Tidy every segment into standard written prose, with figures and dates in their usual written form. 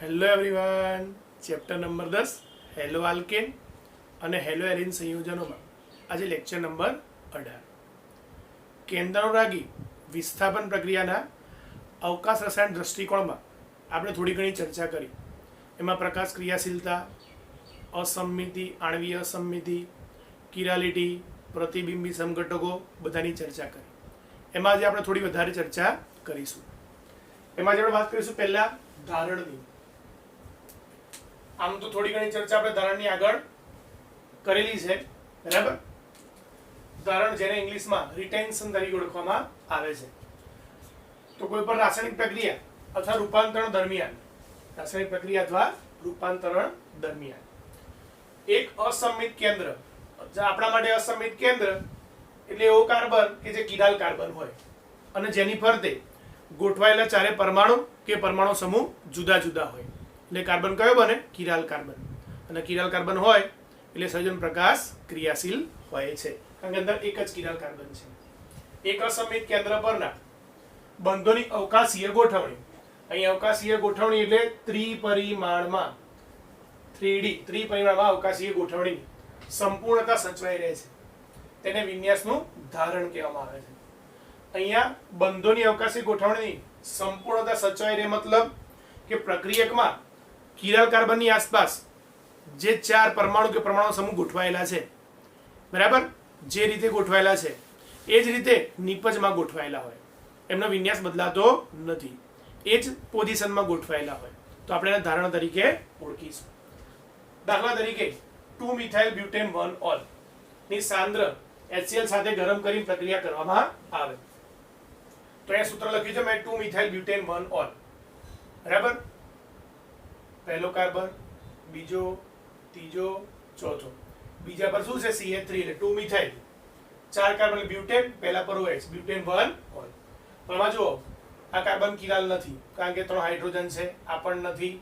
Hello everyone, chapter number 10 hello alkane અને hello arene સંયોજનોમાં આજે lecture number 18 કેન્દ્રાનુરાગી વિસ્થાપન પ્રક્રિયાના અવકાશ રસાયણ દૃષ્ટિકોણમાં આપણે થોડી ઘણી ચર્ચા કરી. એમાં પ્રકાશ ક્રિયાશીલતા, અસંમિતિ, આણ્વીય અસંમિતિ, કિરાલિટી, પ્રતિબિંબી સમઘટકો બધાની ચર્ચા કરી. એમાં આજે આપણે થોડી વધારે ચર્ચા કરીશું. એમાં જે આપણે વાત કરીશું પહેલા ધારણની. આમ તો થોડી ઘણી ચર્ચા આપણે ધારણની આગળ કરેલી છે, બરાબર. ધારણ જેને ઇંગ્લિશમાં રિટેન્શન તરીકે ઓળખવામાં આવે છે. તો કોઈ પણ રાસાયણિક પ્રક્રિયા અથવા રૂપાંતરણ દરમિયાન એક અસંમિત કેન્દ્ર, આપણા માટે અસંમિત કેન્દ્ર એટલે એવો કાર્બન કે જે કિરાલ કાર્બન હોય અને જેની ફરતે ગોઠવાયેલા ચારે પરમાણુ કે પરમાણુ સમૂહ જુદા જુદા હોય એટલે કાર્બન કયો બને? Chiral carbon. અને કિરાલ કાર્બન હોય એટલે સંયોજન પ્રકાશ ક્રિયાશીલ હોય છે, કારણ કે અંદર એક જ કિરાલ કાર્બન છે. એક અસંમિત કેન્દ્ર પરના બંધોની અવકાશીય ગોઠવણી. અહીં અવકાશીય ગોઠવણી એટલે ત્રિપરિમાણમાં અવકાશીય ગોઠવણી સંપૂર્ણતા સચવાઈ રહે છે, તેને વિન્યાસનું ધારણ કહેવામાં આવે છે. અહીંયા બંધોની અવકાશી ગોઠવણી સંપૂર્ણતા સચવાઈ રહે મતલબ કે પ્રક્રિયકમાં કિરાલ કાર્બનની આસપાસ જે ચાર પરમાણુ કે પરમાણુ સમૂહ ગોઠવાયેલા છે, બરાબર, જે રીતે ગોઠવાયેલા છે એ જ રીતે નિપજમાં ગોઠવાયેલા હોય, એમનો વિન્યાસ બદલાતો નથી, એ જ પોઝિશનમાં ગોઠવાયેલા હોય તો આપણે એને ધારણ તરીકે ઓળખીશું. દાખલા તરીકે 2 મિથાઇલ બ્યુટેન 1 ઓલ ની સાંદ્ર HCl સાથે ગરમ કરી પ્રક્રિયા કરવામાં આવે તો અહીંયા સૂત્ર લખ્યું છે મેં 2 મિથાઇલ બ્યુટેન 1 ઓલ, બરાબર. પહેલો કાર્બન, બીજો, ત્રીજો, ચોથો, બીજા પર શું છે? CH3 એટલે 2 મિથાઇલ, ચાર કાર્બન બ્યુટેન, પહેલા પર OH, બ્યુટેન 1 ઓલ. પણ જુઓ આ કાર્બન કિરાલ નથી, કારણ કે 3 હાઇડ્રોજન છે, આ પણ નથી,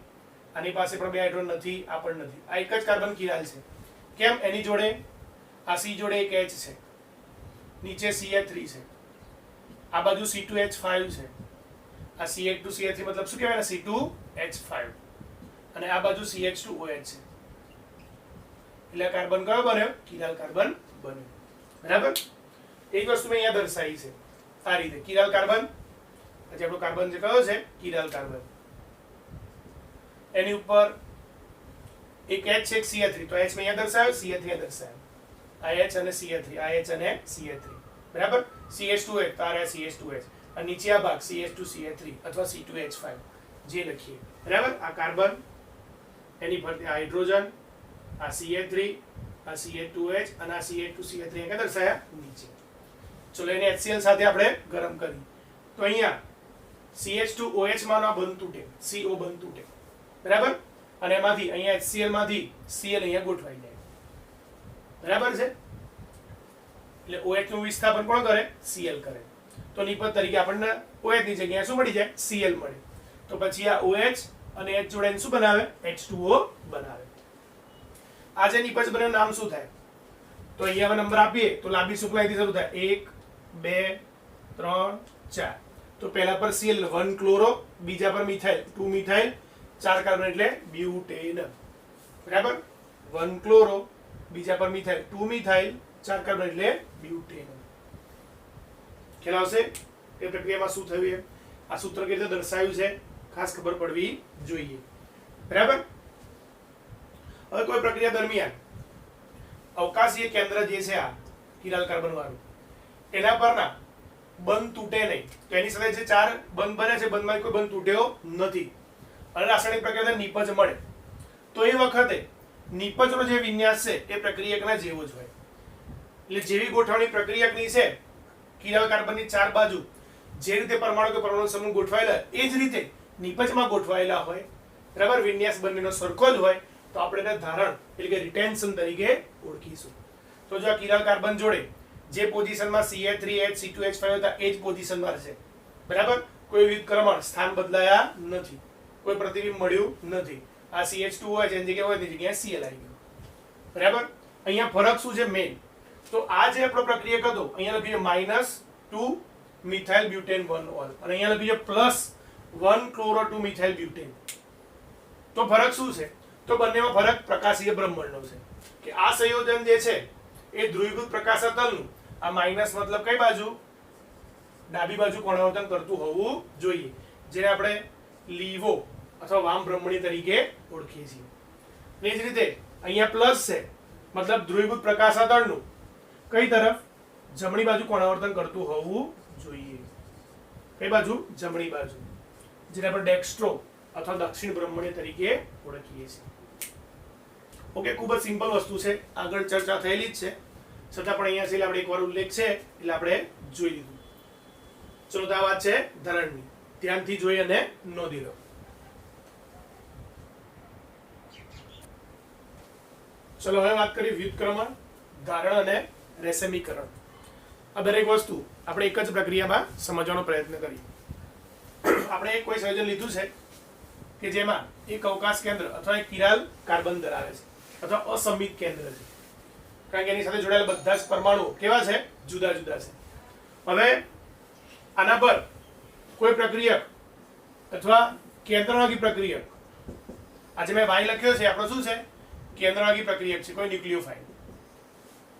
આની પાસે પણ 2 હાઇડ્રોજન નથી, આ પણ નથી. આ એક જ કાર્બન કિરાલ છે. કેમ? એની જોડે આ C જોડે એક H છે, નીચે CH3 છે, આ બાજુ C2H5 છે, આ CH2CH3 મતલબ શું કહેવાય? C2H5 અને આ બાજુ CH2OH છે, એટલે કાર્બન કયો બન્યો? કિરાલ કાર્બન બન્યો, બરાબર. એક વસ્તુ મેં અહીંયા દર્શાવી છે આ રીતે, કિરાલ કાર્બન. આજે આપણો કાર્બન જે કયો છે? Chiral carbon. એની ઉપર એક H છે, એક CH3, તો H મેં અહીંયા દર્શાવ્યો, CH3 અહીંયા દર્શાવ્યો. આ H અને CH3, આ H અને CH3, બરાબર. CH2H, તારે CH2H, અને નીચે આ ભાગ CH2CH3 અથવા C2H5 જે લખીએ, બરાબર. આ કાર્બન, એની ફરતે હાઇડ્રોજન, આ CH3, આ CH2H અને આ CH2CH3 અહીંયા દર્શાયા નીચે. ચલો એને HCl સાથે આપણે ગરમ કરી તો અહીંયા CH2OH માં બંધ તૂટે, CO બંધ તૂટે, બરાબર. અને એમાંથી અહીંયા HCl માંથી Cl અહીંયા ગોઠવાઈ જાય, બરાબર છે. એટલે OH નું વિસ્થાપન કોણ કરે? Cl કરે. તો નિપજ તરીકે આપણને OH ની જગ્યાએ શું મળી જાય? Cl મળે. તો પછી આ OH અને H જોડાઈને શું બનાવે? H2O બનાવે. આ જે નિપજ બનેનું નામ શું થાય? તો અહીંયા નંબર આપીએ તો લાંબી શુક્લાઈથી શરૂ થાય 1 2 3 4. તો પહેલા પર Cl 1 ક્લોરો, બીજા પર મિથાઇલ 2 મિથાઇલ, ચાર કાર્બન એટલે બ્યુટેન, બરાબર. 1 ક્લોરો, બીજા પર મિથાઇલ 2 મિથાઇલ, ચાર કાર્બન એટલે બ્યુટેન. ખ્યાલ આવશે એ પ્રક્રિયામાં શું થયું એમ? આ સૂત્ર કેવી રીતે દર્શાવ્યું છે ખાસ ખબર પડવી જોઈએ, બરાબર. હવે કોઈ પ્રક્રિયા દરમિયાન અવકાશીય કેન્દ્ર જે છે આ કિરાલ કાર્બન વાળું, એના પરના બંધ તૂટે નહીં. તો એની સાથે જે ચાર બંધ બને છે, બંધમાં કોઈ બંધ તૂટ્યો નથી અને રાસાયણિક પ્રક્રિયા નિપજ મળે તો એ વખતે નિપજનો જે વિન્યાસ છે એ પ્રક્રિયકના જેવો જ હોય. એટલે જેવી ગોઠવણી પ્રક્રિયકની છે, કિરાલ કાર્બનની ચાર બાજુ જે રીતે પરમાણુ કે પરમાણુ સમૂહ ગોઠવાયેલા એ જ રીતે નિપજમાં ગોઠવાયેલા હોય, બરાબર. વિન્યાસ બંનેનો સરખો જ હોય તો આપણે એને ધારણ એટલે કે રિટેન્શન તરીકે ઓળખીશું. તો જો આ કિરાલ કાર્બન જોડે જે પોઝિશનમાં CH3H C2H5 હતા એ જ પોઝિશનમાં છે, બરાબર. કોઈ વિકર્મણ સ્થાન બદલાયા નથી, કોઈ પ્રતિબિંબ મળ્યું નથી. આ CH2OH એની જગ્યાએ હોય તેની જગ્યાએ Cl આવી ગયું, બરાબર. અહીંયા ફરક શું છે મેઇન? તો આ જે આપણો પ્રક્રિયક હતો અહીંયા લખ્યું છે -2 મિથાઇલ બ્યુટેન 1 ઓલ અને અહીંયા લખ્યું છે +1 ક્લોરો 2 મિથાઇલ બ્યુટેન. તો ફરક શું છે? તો બંનેમાં ફરક પ્રકાશીય બ્રહ્માંડનો છે કે આ સંયોજન જે છે એ ધ્રુવીભૂત પ્રકાશતલનું આ માઇનસ મતલબ કઈ બાજુ? ડાબી બાજુ કોણાવર્તન કરતું હોવું જોઈએ, જેને આપણે લીવો અથવા વામ બ્રહ્મણી તરીકે ઓળખીએ છીએ. એ જ રીતે અહીંયા પ્લસ છે મતલબ ધ્રુવીભૂત પ્રકાશતલનું કઈ તરફ? જમણી બાજુ કોણાવર્તન કરતું હોવું જોઈએ. કઈ બાજુ? જમણી બાજુ, જેને આપણે ડેક્સ્ટ્રો અથવા દક્ષિણ બ્રહ્મણી તરીકે ઓળખીએ છીએ. ઓકે, ખૂબ જ સિમ્પલ વસ્તુ છે, આગળ ચર્ચા થયેલી જ છે, છતાં પણ અહીંયા છે આપણે એકવાર ઉલ્લેખ છે એટલે આપણે જોઈ લીધું. ચલો, તો આ વાત છે ધરણની, ધ્યાનથી જોઈ અને નોંધી લો. ચલો, હવે વાત કરીએ વ્યુત્ક્રમણ, ધારણ અને રેશમીકરણ. આ દરેક વસ્તુ આપણે એક જ પ્રક્રિયામાં સમજવાનો પ્રયત્ન કરીએ. આપણે કોઈ સંયોજન લીધું છે કે જેમાં એક અવકાશ કેન્દ્ર અથવા એક કિરાલ કાર્બન ધરાવે છે અથવા અસમિત કેન્દ્ર છે, કારણ કે એની સાથે જોડાયેલા બધા જ પરમાણુઓ કેવા છે? જુદા જુદા છે. હવે આના પર કોઈ પ્રક્રિયક અથવા કેન્દ્રવાગી પ્રક્રિયક, આજે મેં વાય લખ્યો છે, આપણો શું છે? કેન્દ્રવાગી પ્રક્રિયક છે, કોઈ ન્યુક્લિયોફાઇલ.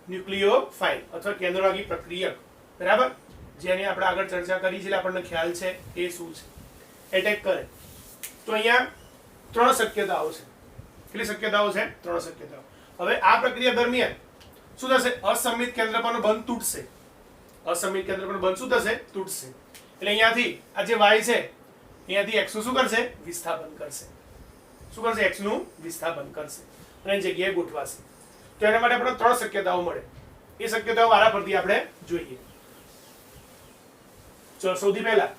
ન્યુક્લિયોફાઇલ અથવા કેન્દ્રવાગી પ્રક્રિયક, બરાબર, જેની આપણે આગળ ચર્ચા કરી છે એટલે આપણને ખ્યાલ છે એ શું છે. એટેક કરે તો અહીંયા 3 શક્યતાઓ છે. કેટલી શક્યતાઓ છે? 3 શક્યતાઓ. હવે આ પ્રક્રિયા દરમિયાન શું થશે? અસમિત કેન્દ્ર પરનો બંધ તૂટશે. અસમિત કેન્દ્ર પરનો બંધ શું થશે? તૂટશે. એટલે અહીંયાથી આ જે y છે અહીંયાથી x નું શું કરશે? વિસ્થાપન કરશે. શું કરશે? x નું વિસ્થાપન કરશે અને એની જગ્યાએ ગોઠવાશે. તો એના માટે આપણે 3 શક્યતાઓ મળે. એ શક્યતાઓ વારા પરથી આપણે જોઈએ. ચલો, સૌથી પહેલા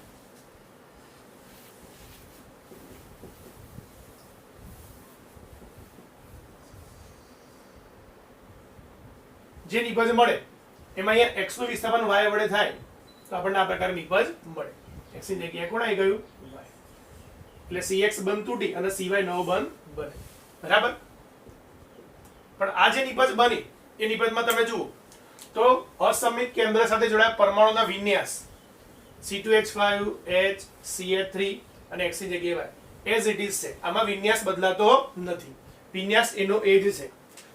જે નિપજ મળે એમાં અહીંયા x નું વિસ્થાપન y વડે થાય તો આપણને આ પ્રકારની નિપજ મળે. x ની જગ્યાએ કોણ આવી ગયું? y. એટલે cx બંધ તૂટી અને cy નવો બંધ બને, બરાબર. પણ આ જે નિપજ બની એ નિપજમાં તમે જુઓ તો અસમિત કેન્દ્ર સાથે જોડાયેલા પરમાણુના વિન્યાસ C2H5 H CH3 અને x ની જગ્યાએ y as it is છે. આમાં વિન્યાસ બદલાતો નથી, વિન્યાસ એનો એ જ છે.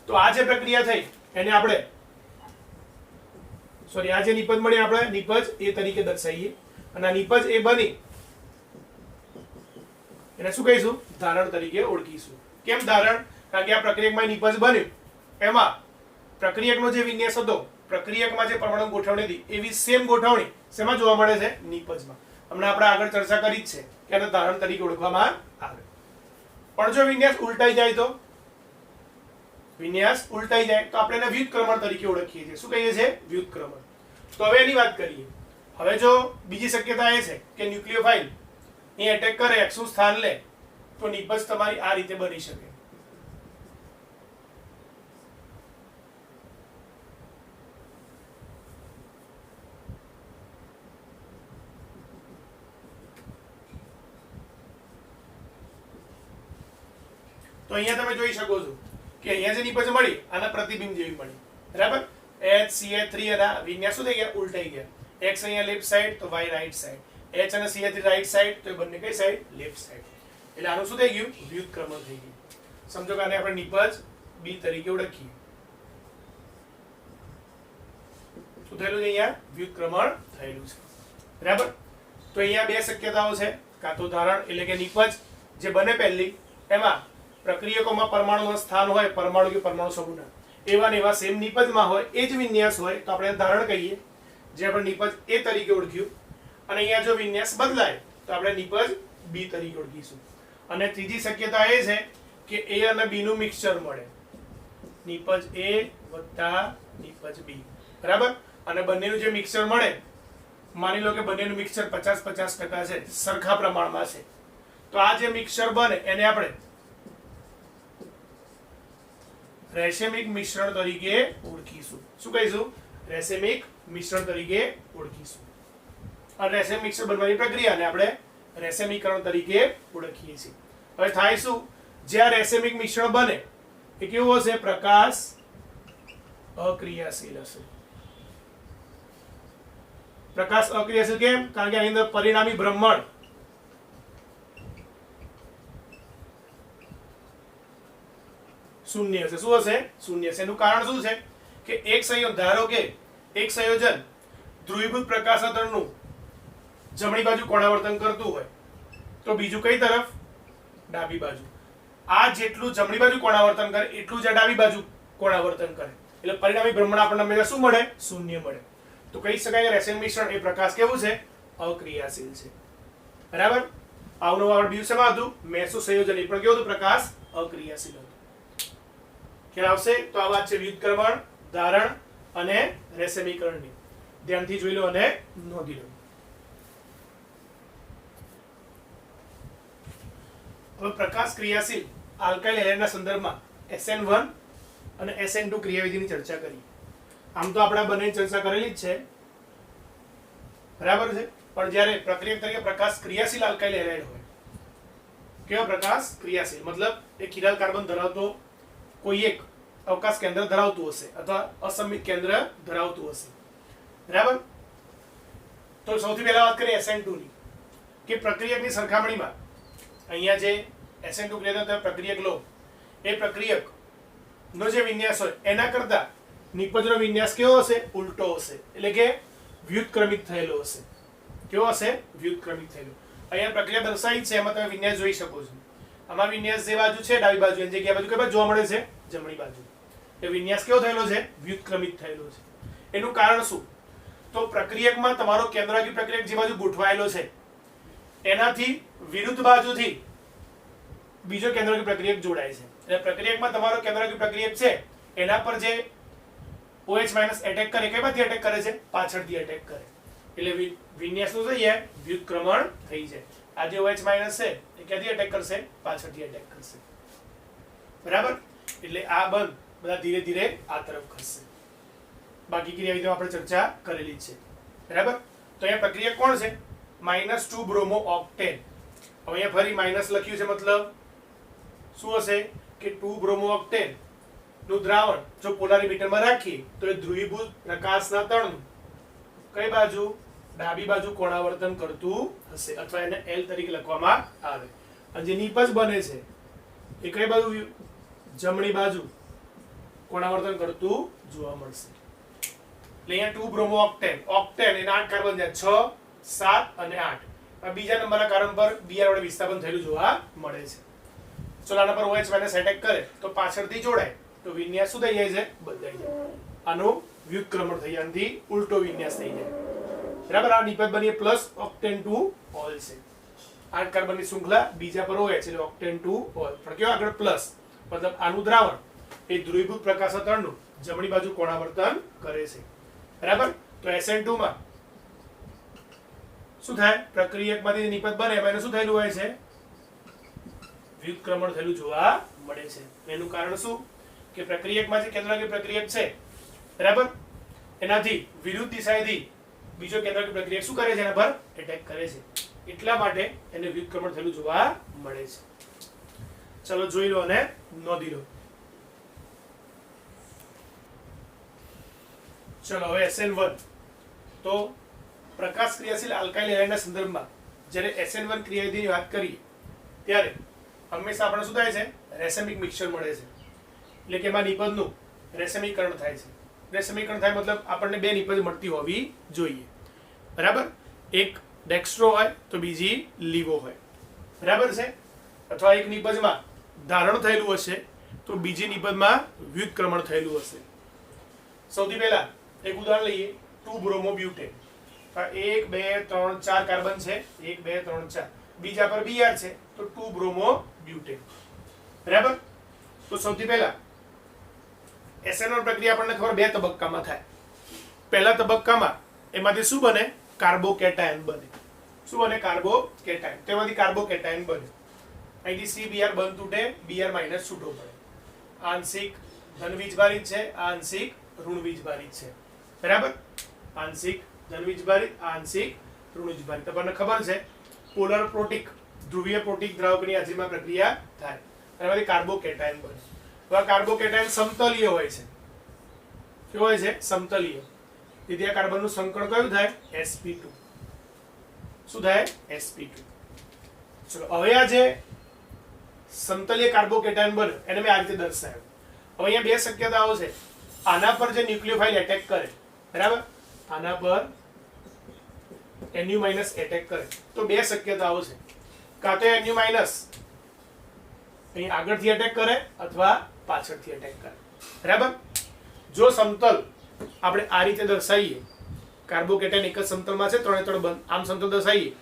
તો આ જે પ્રક્રિયા થઈ એને આપણે આ જે નિપજ મળી આપણે નિપજ એ તરીકે દર્શાવીએ અને આ નિપજ એ બની એને શું કહીશું? ધારણ તરીકે ઓળખીશું. કેમ ધારણ? કારણ કે આ પ્રક્રિયકમાં નિપજ બન્યું એમાં પ્રક્રિયકનો જે વિન્યાસ હતો, પ્રક્રિયકમાં જે પરમાણુ ગોઠવણી હતી એવી સેમ ગોઠવણી શેમાં જોવા મળે છે? નિપજમાં. હમણાં આપણે આગળ ચર્ચા કરી જ છે કે આને ધારણ તરીકે ઓળખવામાં આવે. પણ જો વિન્યાસ ઉલટાઈ જાય તો? વિન્યાસ ઉલટાઈ જાય તો આપણે એને વ્યુત્ક્રમણ તરીકે ઓળખીએ છીએ. શું કહીએ છીએ? વ્યુત્ક્રમણ. તો હવે એની વાત કરીએ. હવે જો બીજી શક્યતા એ છે કે ન્યુક્લિયોફાઇલ એ એટેક કરે, x નું સ્થાન લે, તો નિપજ તમારી આ રીતે બની શકે. તો અહીંયા તમે જોઈ શકો છો કે અહીંયા જે નિપજ મળી આના પ્રતિબિંબ જેવી મળી, બરાબર. H CH3 અને વિન્યાસ શું થઈ ગયા? ઉલટાઈ ગયા. x અહીંયા લેફ્ટ સાઈડ તો y રાઈટ સાઈડ, H અને CH3 રાઈટ સાઈડ તો એ બંને કઈ સાઈડ? Left side. એટલે આનું શું થઈ ગયું? વ્યુત્ક્રમણ થઈ ગયું. સમજો કે આને આપણે નિપજ B તરીકે ઓળખીએ. શું થયેલું છે? અહીંયા વ્યુત્ક્રમણ થયેલું છે, બરાબર. તો અહીંયા બે શક્યતાઓ છે, કાં તો ધારણ એટલે કે નિપજ જે બને પહેલી એમાં પ્રક્રિયકોમાં પરમાણુનું સ્થાન હોય, પરમાણુ કે પરમાણુ સમૂહના એવા ને એવા સેમ નિપજમાં હોય, એ જ વિન્યાસ હોય તો આપણે ધારણ કહીએ, જે આપણે નિપજ એ તરીકે ઓળખ્યું. અને અહીંયા જો વિન્યાસ બદલાય તો આપણે નિપજ B તરીકે ઓળખીશું. અને ત્રીજી શક્યતા એ છે કે A અને B નું મિક્સચર મળે, નિપજ A વત્તા નિપજ B, બરાબર. અને બંનેનું જે મિક્સચર મળે, માની લો કે બંનેનું મિક્સચર 50-50% છે, સરખા પ્રમાણમાં છે, તો આ જે મિક્સચર બને એને આપણે રેશમિક મિશ્રણ તરીકે ઓળખીશું. શું કહીશું? રેશમિક મિશ્રણ તરીકે ઓળખીશું. આ રેશમિક મિશ્રણ બનવાની પ્રક્રિયાને આપણે રેશમીકરણ તરીકે ઓળખીએ છીએ. હવે થાય શું? જે આ રેશમિક મિશ્રણ બને એ કેવું હશે? પ્રકાશ અક્રિયાશીલ હશે. પ્રકાશ અક્રિયાશીલ કેમ? કારણ કે આની અંદર પરિણામી બ્રહ્માંડ શૂન્ય હશે. શું હશે? શૂન્ય હશે. એનું કારણ શું છે કે એક સંયોજન, ધારો કે એક સંયોજન ધ્રુવીભૂત પ્રકાશતરણનું જમણી બાજુ કોણાવર્તન કરતું હોય તો બીજું કઈ તરફ? ડાબી બાજુ. આ જેટલું જમણી બાજુ કોણાવર્તન કરે એટલું જ ડાબી બાજુ કોણાવર્તન કરે, એટલે પરિણામી ભ્રમણ આપણને હંમેશા શું મળે? શૂન્ય મળે. તો કહી શકાય કે રેસાયણિક મિશ્રણ એ પ્રકાશ કેવું છે? અક્રિયાશીલ છે. બરાબર. આવનું આગળ બીજું શેમાં હતું? મેસો સંયોજન, એ પણ કેવું હતું? પ્રકાશ અક્રિયાશીલ હતું. ખ્યાલ આવશે? તો આ વાત છે વ્યુત્ક્રમણ, ધારણ અને રેશમીકરણની. ધ્યાનથી જોઈ લો અને નોંધી લો. હવે પ્રકાશ ક્રિયાશીલ આલ્કાઇલ હેલાઇડના સંદર્ભમાં SN1 અને SN2 ક્રિયાવિધિની ચર્ચા કરી. આમ તો આપણે બંનેની ચર્ચા કરેલી જ છે, બરાબર છે. પણ જ્યારે પ્રક્રિયા તરીકે પ્રકાશ ક્રિયાશીલ આલ્કાઇલ હેલાઇડ હોય, કેવો પ્રકાશ? ક્રિયાશીલ, મતલબ એ કિરાલ કાર્બન ધરાવતો કોઈ એક અવકાશ કેન્દ્ર ધરાવતું હશે અથવા અસમિત કેન્દ્ર ધરાવતું હશે, બરાબર. તો સૌથી પહેલા વાત કરીએ SN2 ની, કે પ્રક્રિયકની સરખામણીમાં અહીંયા જે SN2 ક્રિયાતા પ્રક્રિયક લો, એ પ્રક્રિયક નો જે વિન્યાસ હોય એના કરતા નિપજનો વિન્યાસ કેવો હશે? ઉલટો હશે, એટલે કે વ્યુત્ક્રમિત થયેલો હશે. કેવો હશે? વ્યુત્ક્રમિત થયેલો. અહીંયા પ્રક્રિયા દર્શાવી છે, એમાં તમે વિન્યાસ જોઈ શકો છો. આમાં વિન્યાસ જે બાજુ છે ડાબી બાજુ, એની જગ્યાએ બાજુ કઈ બાજુ જોવા મળે છે? જમણી બાજુ. એ વિન્યાસ કેવો થયેલો છે? વ્યુત્ક્રમિત થયેલો છે. એનું કારણ શું? તો પ્રક્રિયકમાં તમારો કેન્દ્રાકી પ્રક્રિયક જે બાજુ ગોઠવાયેલો છે એનાથી વિરુદ્ધ બાજુથી બીજો કેન્દ્રાકી પ્રક્રિયક જોડાય છે. એટલે પ્રક્રિયકમાં તમારો કેન્દ્રાકી પ્રક્રિયક છે એના પર જે OH- એટેક કરે, કઈ બાજુથી એટેક કરે છે? પાછળથી એટેક કરે. એટલે વિન્યાસ નું થઈ જાય? વ્યુત્ક્રમણ થઈ જાય. આ જે OH- છે એ ક્યાંથી એટેક કરશે? પાછળથી એટેક કરશે, બરાબર. એટલે આ બંધ બધા ધીરે ધીરે આ તરફ ખસશે. બાકી ક્રિયાવિધિમાં આપણે ચર્ચા કરેલી છે, બરાબર. તો અહીંયા પ્રક્રિયા કોણ છે? -2 બ્રોમો ઓક્ટેન. હવે અહીંયા ફરી માઇનસ લખ્યું છે, મતલબ શું હશે? કે 2 બ્રોમો ઓક્ટેન નું દ્રાવણ જો પોલારીમીટરમાં રાખીએ તો એ ધ્રુવીભૂત પ્રકાશના તણનું કઈ બાજુ? ડાબી બાજુ કોણાવર્તન કરતું હશે, અથવા એને L તરીકે લખવામાં આવે. અને જે નિપજ બને છે એ કઈ બાજુ? જમણી બાજુ કોણાવર્તન કરતું જોવા મળશે. એટલે અહીંયા 2 બ્રોમો ઓક્ટેન, ઓક્ટેન એના 8 કાર્બન છે, 6, 7 અને 8. બીજા નંબરના કાર્બન પર Br વડે વિસ્થાપન થયેલું જોવા મળે છે. ચલો આના પર OH- એટેક કરે તો પાછળથી જોડાય તો વિન્યાસ શું થઈ જાય છે? બદલાઈ જાય. આનું વ્યુત્ક્રમણ થઈ જાય, આનાથી ઉલટો વિન્યાસ થઈ જાય, બરાબર. આ નિપજ બની પ્લસ ઓક્ટેન 2 ઓલ છે. 8 કાર્બનની શૃંખલા, બીજા પર OH એટલે ઓક્ટેન 2 ઓલ. પણ કેવો આગળ? પ્લસ, મતલબ આનું દ્રાવણ એ ધ્રુવીભૂત પ્રકાશતરણનું જમણી બાજુ કોણાવર્તન કરે છે, બરાબર. તો SN2 માં શું થાય? પ્રક્રિયકમાંથી નિપજ બને એમાં એને શું થયેલું હોય છે? વ્યુત્ક્રમણ થયેલું જોવા મળે છે. એનું કારણ શું? કે પ્રક્રિયકમાં જે કેન્દ્રાકી પ્રક્રિયક છે, બરાબર, એનાથી વિરુદ્ધ દિશાએથી બીજો કેન્દ્રાકી પ્રક્રિયક શું કરે છે? એના પર એટેક કરે છે. એટલા માટે એને વ્યુત્ક્રમણ થયેલું જોવા મળે છે. ચલો જોઈ લો અને નોંધી લો. ચલો હવે SN1. તો પ્રકાશ ક્રિયાશીલ આલ્કાઇલ હેલાઇડના સંદર્ભમાં જ્યારે SN1 ક્રિયાવિધિની વાત કરીએ ત્યારે હંમેશા આપણે શું થાય છે? રેસેમિક મિક્સચર મળે છે. એટલે કે એમાં નિપજનું રેશમીકરણ થાય છે. રેશમીકરણ થાય મતલબ આપણને બે નિપજ મળતી હોવી જોઈએ, બરાબર. એક ડેક્સ્ટ્રો હોય તો બીજી લીવો હોય, બરાબર છે. અથવા એક નિપજમાં ધારણ થયેલું હશે તો બીજી નિપજમાં વ્યુત્ક્રમણ થયેલું હશે. સૌથી પહેલા એક ઉદાહરણ લઈએ, 2 બ્રોમો બ્યુટેન. 1 2 3 4 કાર્બન છે, 1 2 3 4. બીજા પર Br છે તો 2 બ્રોમો બ્યુટેન, બરાબર. તો સૌથી પહેલા SN1 પ્રક્રિયા આપણને ખબર બે તબક્કામાં થાય. પહેલા તબક્કામાં એમાંથી શું બને? કાર્બોકેટાયન બને. શું બને? કાર્બોકેટાયન. તેમાંથી કાર્બોકેટાયન બને. અહીંથી CBr બંધ તૂટે, Br- છૂટો પડે. આંશિક ધન વીજભારિત છે, આંશિક ઋણ વીજભારિત છે, બરાબર. આંશિક ધન વીજભારિત, આંશિક ઋણ વીજભારિત. તમને ખબર છે પોલર પ્રોટિક, ધ્રુવીય પ્રોટિક દ્રાવકની હાજરીમાં પ્રક્રિયા થાય અને એમાંથી કાર્બોકેટાયન બને. તો આ કાર્બોકેટાયન સમતલીય હોય છે. કેવો હોય છે? સમતલીય. તેથી આ કાર્બનનું સંકળ કયું થાય? sp2. શું થાય? sp2. ચલો હવે આ જે સમતલીય કાર્બોકેટાયન બને એને મેં આ રીતે દર્શાવ્યું. હવે અહીંયા બે શક્યતાઓ છે, આના પર જે ન્યુક્લિયોફાઇલ એટેક કરે, બરાબર, આના પર Nu- એટેક કરે તો બે શક્યતાઓ છે, કાં તો Nu- અહીં આગળથી એટેક કરે અથવા પાછળથી એટેક કરે, બરાબર. જો સમતલ આપણે આ રીતે દર્શાવીએ, કાર્બોકેટાયન એક જ સમતલમાં છે, ત્રણે ત્રણ બંધ, આમ સમતલ દર્શાવીએ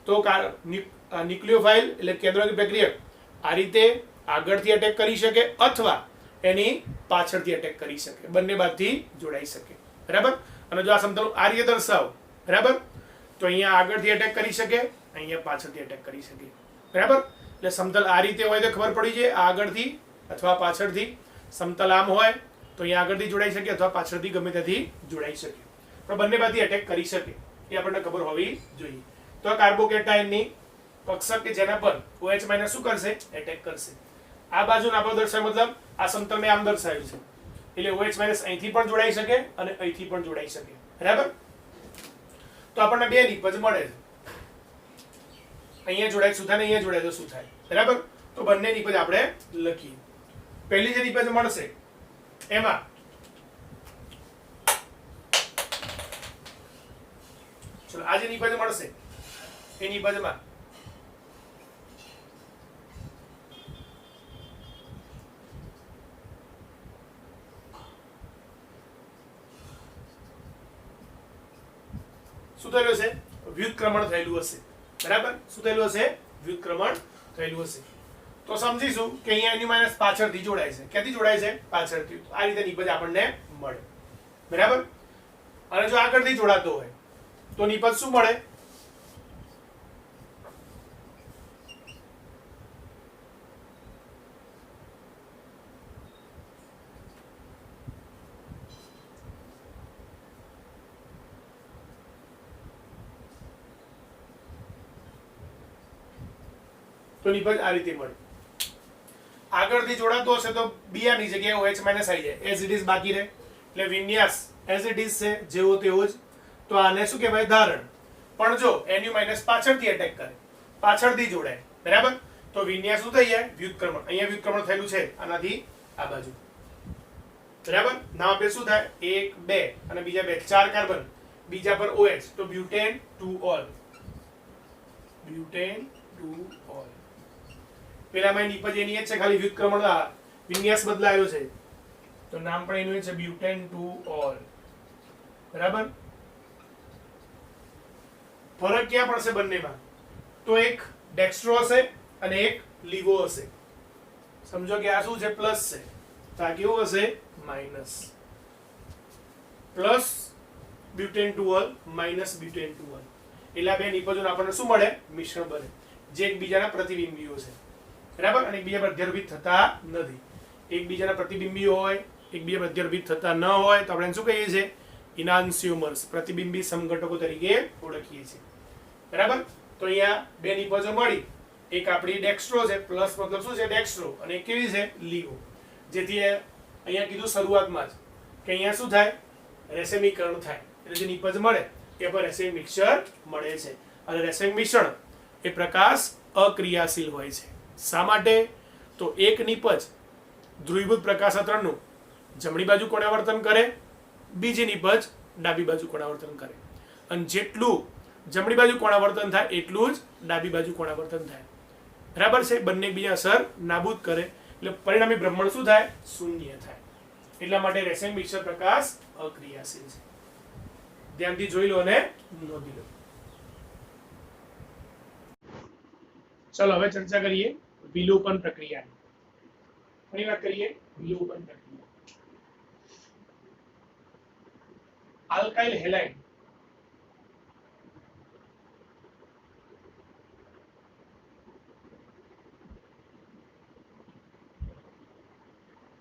તો ન્યુક્લિયોફાઇલ એટલે કેન્દ્રીય પ્રક્રિયક આ રીતે આગળથી એટેક કરી શકે અથવા એની પાછળથી એટેક કરી શકે, બંને બાજુથી જોડાઈ શકે, બરાબર. અને જો આ સમતલ આ રીતે દર્શાવો, બરાબર, તો અહીંયા આગળથી એટેક કરી શકે, અહીંયા પાછળથી એટેક કરી શકે, બરાબર. એટલે સમતલ આ રીતે હોય તો ખબર પડી જાય આગળથી અથવા પાછળથી, સમતલ આમ હોય તો અહીંયા આગળથી જોડાઈ શકે અથવા પાછળથી ગમે ત્યાંથી જોડાઈ શકે, પણ બંને બાજુથી એટેક કરી શકે એ આપણને ખબર હોવી જોઈએ. તો આ કાર્બોકેટાયનની કક્ષક કે જેના પર OH- શું કરશે, એટેક કરશે. આ બાજુ આપણે દર્શાવ્યું, મતલબ આ સમતલ મેં આમ દર્શાવ્યું છે, એટલે OH- અહીંથી પણ જોડાઈ શકે અને અહીંથી પણ જોડાઈ શકે, બરાબર. તો આપણને બે નિપજ મળે છે, અહીંયા જોડાય શું થાય, અહીંયા જોડાય તો શું થાય, બરાબર. તો બંને નિપજ આપણે લખીએ. પહેલી જે નિપજ મળશે એમાં ચલો આ જે નિપજ મળશે એ નિપજમાં શું થયેલું હશે, વ્યુત્ક્રમણ થયેલું હશે, બરાબર. શું થયેલું હશે, વ્યુત્ક્રમણ થયેલું હશે. તો સમજીશું કે અહીંયા Nu- પાછળથી જોડાય છે, ક્યાંથી જોડાય છે, પાછળથી. આ રીતે નિપજ આપણને મળે, બરાબર. અને જો આગળથી જોડાતો હોય તો નિપજ શું મળે, તો નિપજ આ રીતે મળે. આગળથી જોડાતો હશે તો BR ની જગ્યાએ OH- આવી જાય, એઝ ઇટ ઇઝ બાકી રહે, એટલે વિન્યાસ એઝ ઇટ ઇઝ છે, જેવો તેવો જ. તો આને શું કહેવાય, ધારણ. પણ જો Nu- પાછળથી એટેક કરે, પાછળથી જોડાય, બરાબર, તો વિન્યાસ શું થઈ જાય, વ્યુત્ક્રમણ. અહીંયા વ્યુત્ક્રમણ થયેલું છે આનાથી આ બાજુ, બરાબર. નામ આપે શું થાય, 1 2 અને બીજા બે 4 કાર્બન, બીજા પર OH, તો butane to all, butane to all. પેલામાં નિપજ એની જ છે, ખાલી વ્યુત્ક્રમણ વિન્યાસ બદલાયો છે, તો નામ પણ એનું છે બ્યુટેન ટુ ઓલ, બરાબર. ફરક ક્યાં પડશે બંનેમાં, તો એક ડેક્સ્ટ્રો હશે અને એક લીવો હશે. સમજો કે આ શું છે, પ્લસ છે, તો આ કેવું હશે, minus. Plus butane to all, minus butane to all. એટલે આ બે નિપજોને આપણને શું મળે, મિશ્રણ બને, જે એકબીજાના પ્રતિબિંબીઓ છે, બરાબર. અને એકબીજા પર અધ્યર્ભિત થતા નથી. એકબીજાના પ્રતિબિંબીઓ હોય, એકબીજા પર અધ્યર્ભિત થતા ન હોય તો આપણે શું કહીએ છીએ, ઇનાન્સ્યુમર્સ, પ્રતિબિંબી સમઘટકો તરીકે ઓળખીએ છીએ, બરાબર. તો અહીંયા બે નિપજો મળી, એક આપણી ડેક્સ્ટ્રો છે, પ્લસ મતલબ શું છે, ડેક્સ્ટ્રો, અને એક કેવી છે, લીવો. જેથી અહીંયા કીધું શરૂઆતમાં જ કે અહીંયા શું થાય, રેસેમીકરણ થાય, એટલે જે નિપજ મળે એ પર રેસેમિક મિક્સચર મળે છે. અને રેસેમિક મિશ્રણ એ પ્રકાશ અક્રિયાશીલ હોય છે. શા માટે, તો એક નિપજ ધ્રુવીભૂત પ્રકાશાંતરણનું જમણી બાજુ કોણાવર્તન કરે, બીજી નિપજ ડાબી બાજુ કોણાવર્તન કરે, અને જેટલું જમણી બાજુ કોણાવર્તન થાય એટલું જ ડાબી બાજુ કોણાવર્તન થાય, બરાબર છે. બંને એકબીજા અસર નાબૂદ કરે, એટલે પરિણામી ભ્રમણ શું થાય, શૂન્ય થાય. એટલા માટે રેસેમિક મિક્સચર પ્રકાશ અક્રિયાશીલ છે. ધ્યાનથી જોઈ લો અને નોંધી લો. ચલો હવે ચર્ચા કરીએ વિલોપન પ્રક્રિયા. ફરી વાત કરીએ વિલોપન પ્રક્રિયા. આલ્કાઇલ હેલાઇડ